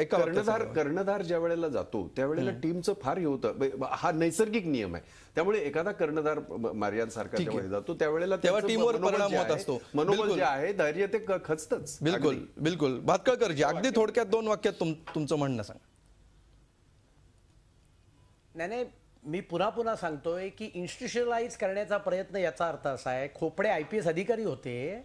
का, कर्णधार ज्या वेळेला जातो त्यावेळेला टीमचं फार हे होतं. हा नैसर्गिक नियम आहे. त्यामुळे एखादा कर्णधार मारियान सारखा जेव्हा जातो त्यावेळेला तेव्हा टीमवर परिणाम होत असतो. मनोबल जे आहे, धैर्य ते खचतच. बिलकुल. भातखळकरजी, अगदी थोडक्यात 2 वाक्यात तुमचं म्हणणं सांगा. नाही, मी पुन्हा सांगतोय की इन्स्टिट्यूशनलाइज करण्याचा प्रयत्न, याचा अर्थ असा आहे, खोपडे IPS अधिकारी होते.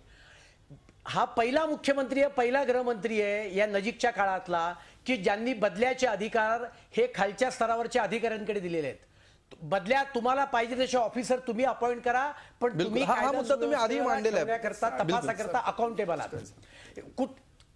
हा पहिला मुख्यमंत्री आहे, पहिला गृहमंत्री आहे या नजीकच्या काळातला की ज्यांनी बदल्याचे अधिकार हे खालच्या स्तरावरच्या अधिकाऱ्यांकडे दिलेले आहेत. बदल्या तुम्हाला पाहिजे तसे ऑफिसर तुम्ही अपॉइंट करा, पण तुम्ही हा मुद्दा तुम्ही आधी मांडलेला आहे, तपासाकरता अकाउंटेबल आहात.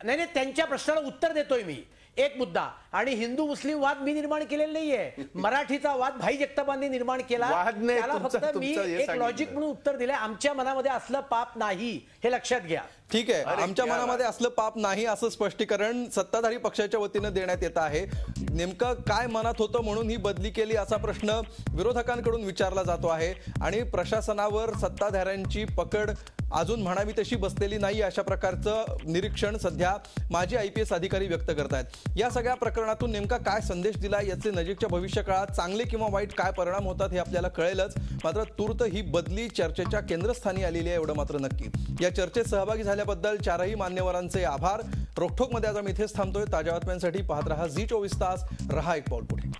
नाही, त्यांच्या प्रश्नाला उत्तर देतोय मी. एक मुद्दा, आणि हिंदू मुस्लिम वाद मी निर्माण केलेला नाहीये, मराठीचा वाद भाई जगतापांनी निर्माण केला. त्याला फक्त मी एक लॉजिक म्हणून उत्तर दिलंय. आमच्या मनामध्ये असलं पाप नाही, हे लक्षात घ्या. ठीक आहे, आमच्या मनामध्ये असलं पाप नाही असं स्पष्टीकरण सत्ताधारी पक्षाच्या वतीनं देण्यात येत आहे. नेमकं काय मनात होतं म्हणून ही बदली केली असा प्रश्न विरोधकांकडून विचारला जातो आहे. आणि प्रशासनावर सत्ताधाऱ्यांची पकड अजून म्हणावी तशी बसलेली नाही, अशा प्रकारचं निरीक्षण सध्या माजी IPS अधिकारी व्यक्त करतायत. या सगळ्या प्रकरणातून नेमका काय संदेश दिला, याचे नजीकच्या भविष्यकाळात चांगले किंवा वाईट काय परिणाम होतात हे आपल्याला कळेलच. मात्र तूर्त ही बदली चर्चेच्या केंद्रस्थानी आलेली आहे, एवढं मात्र नक्की. या चर्चेत सहभागी झाल्याबद्दल 4ही मान्यवरांचे आभार. रोखोकमध्ये आज आम्ही इथेच थांबतोय. ताज्या बातम्यांसाठी पाहत रहा झी24 तास. रहा एक पाऊल पुढे.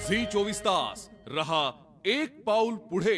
झी24 तास, रहा एक पाऊल पुढे.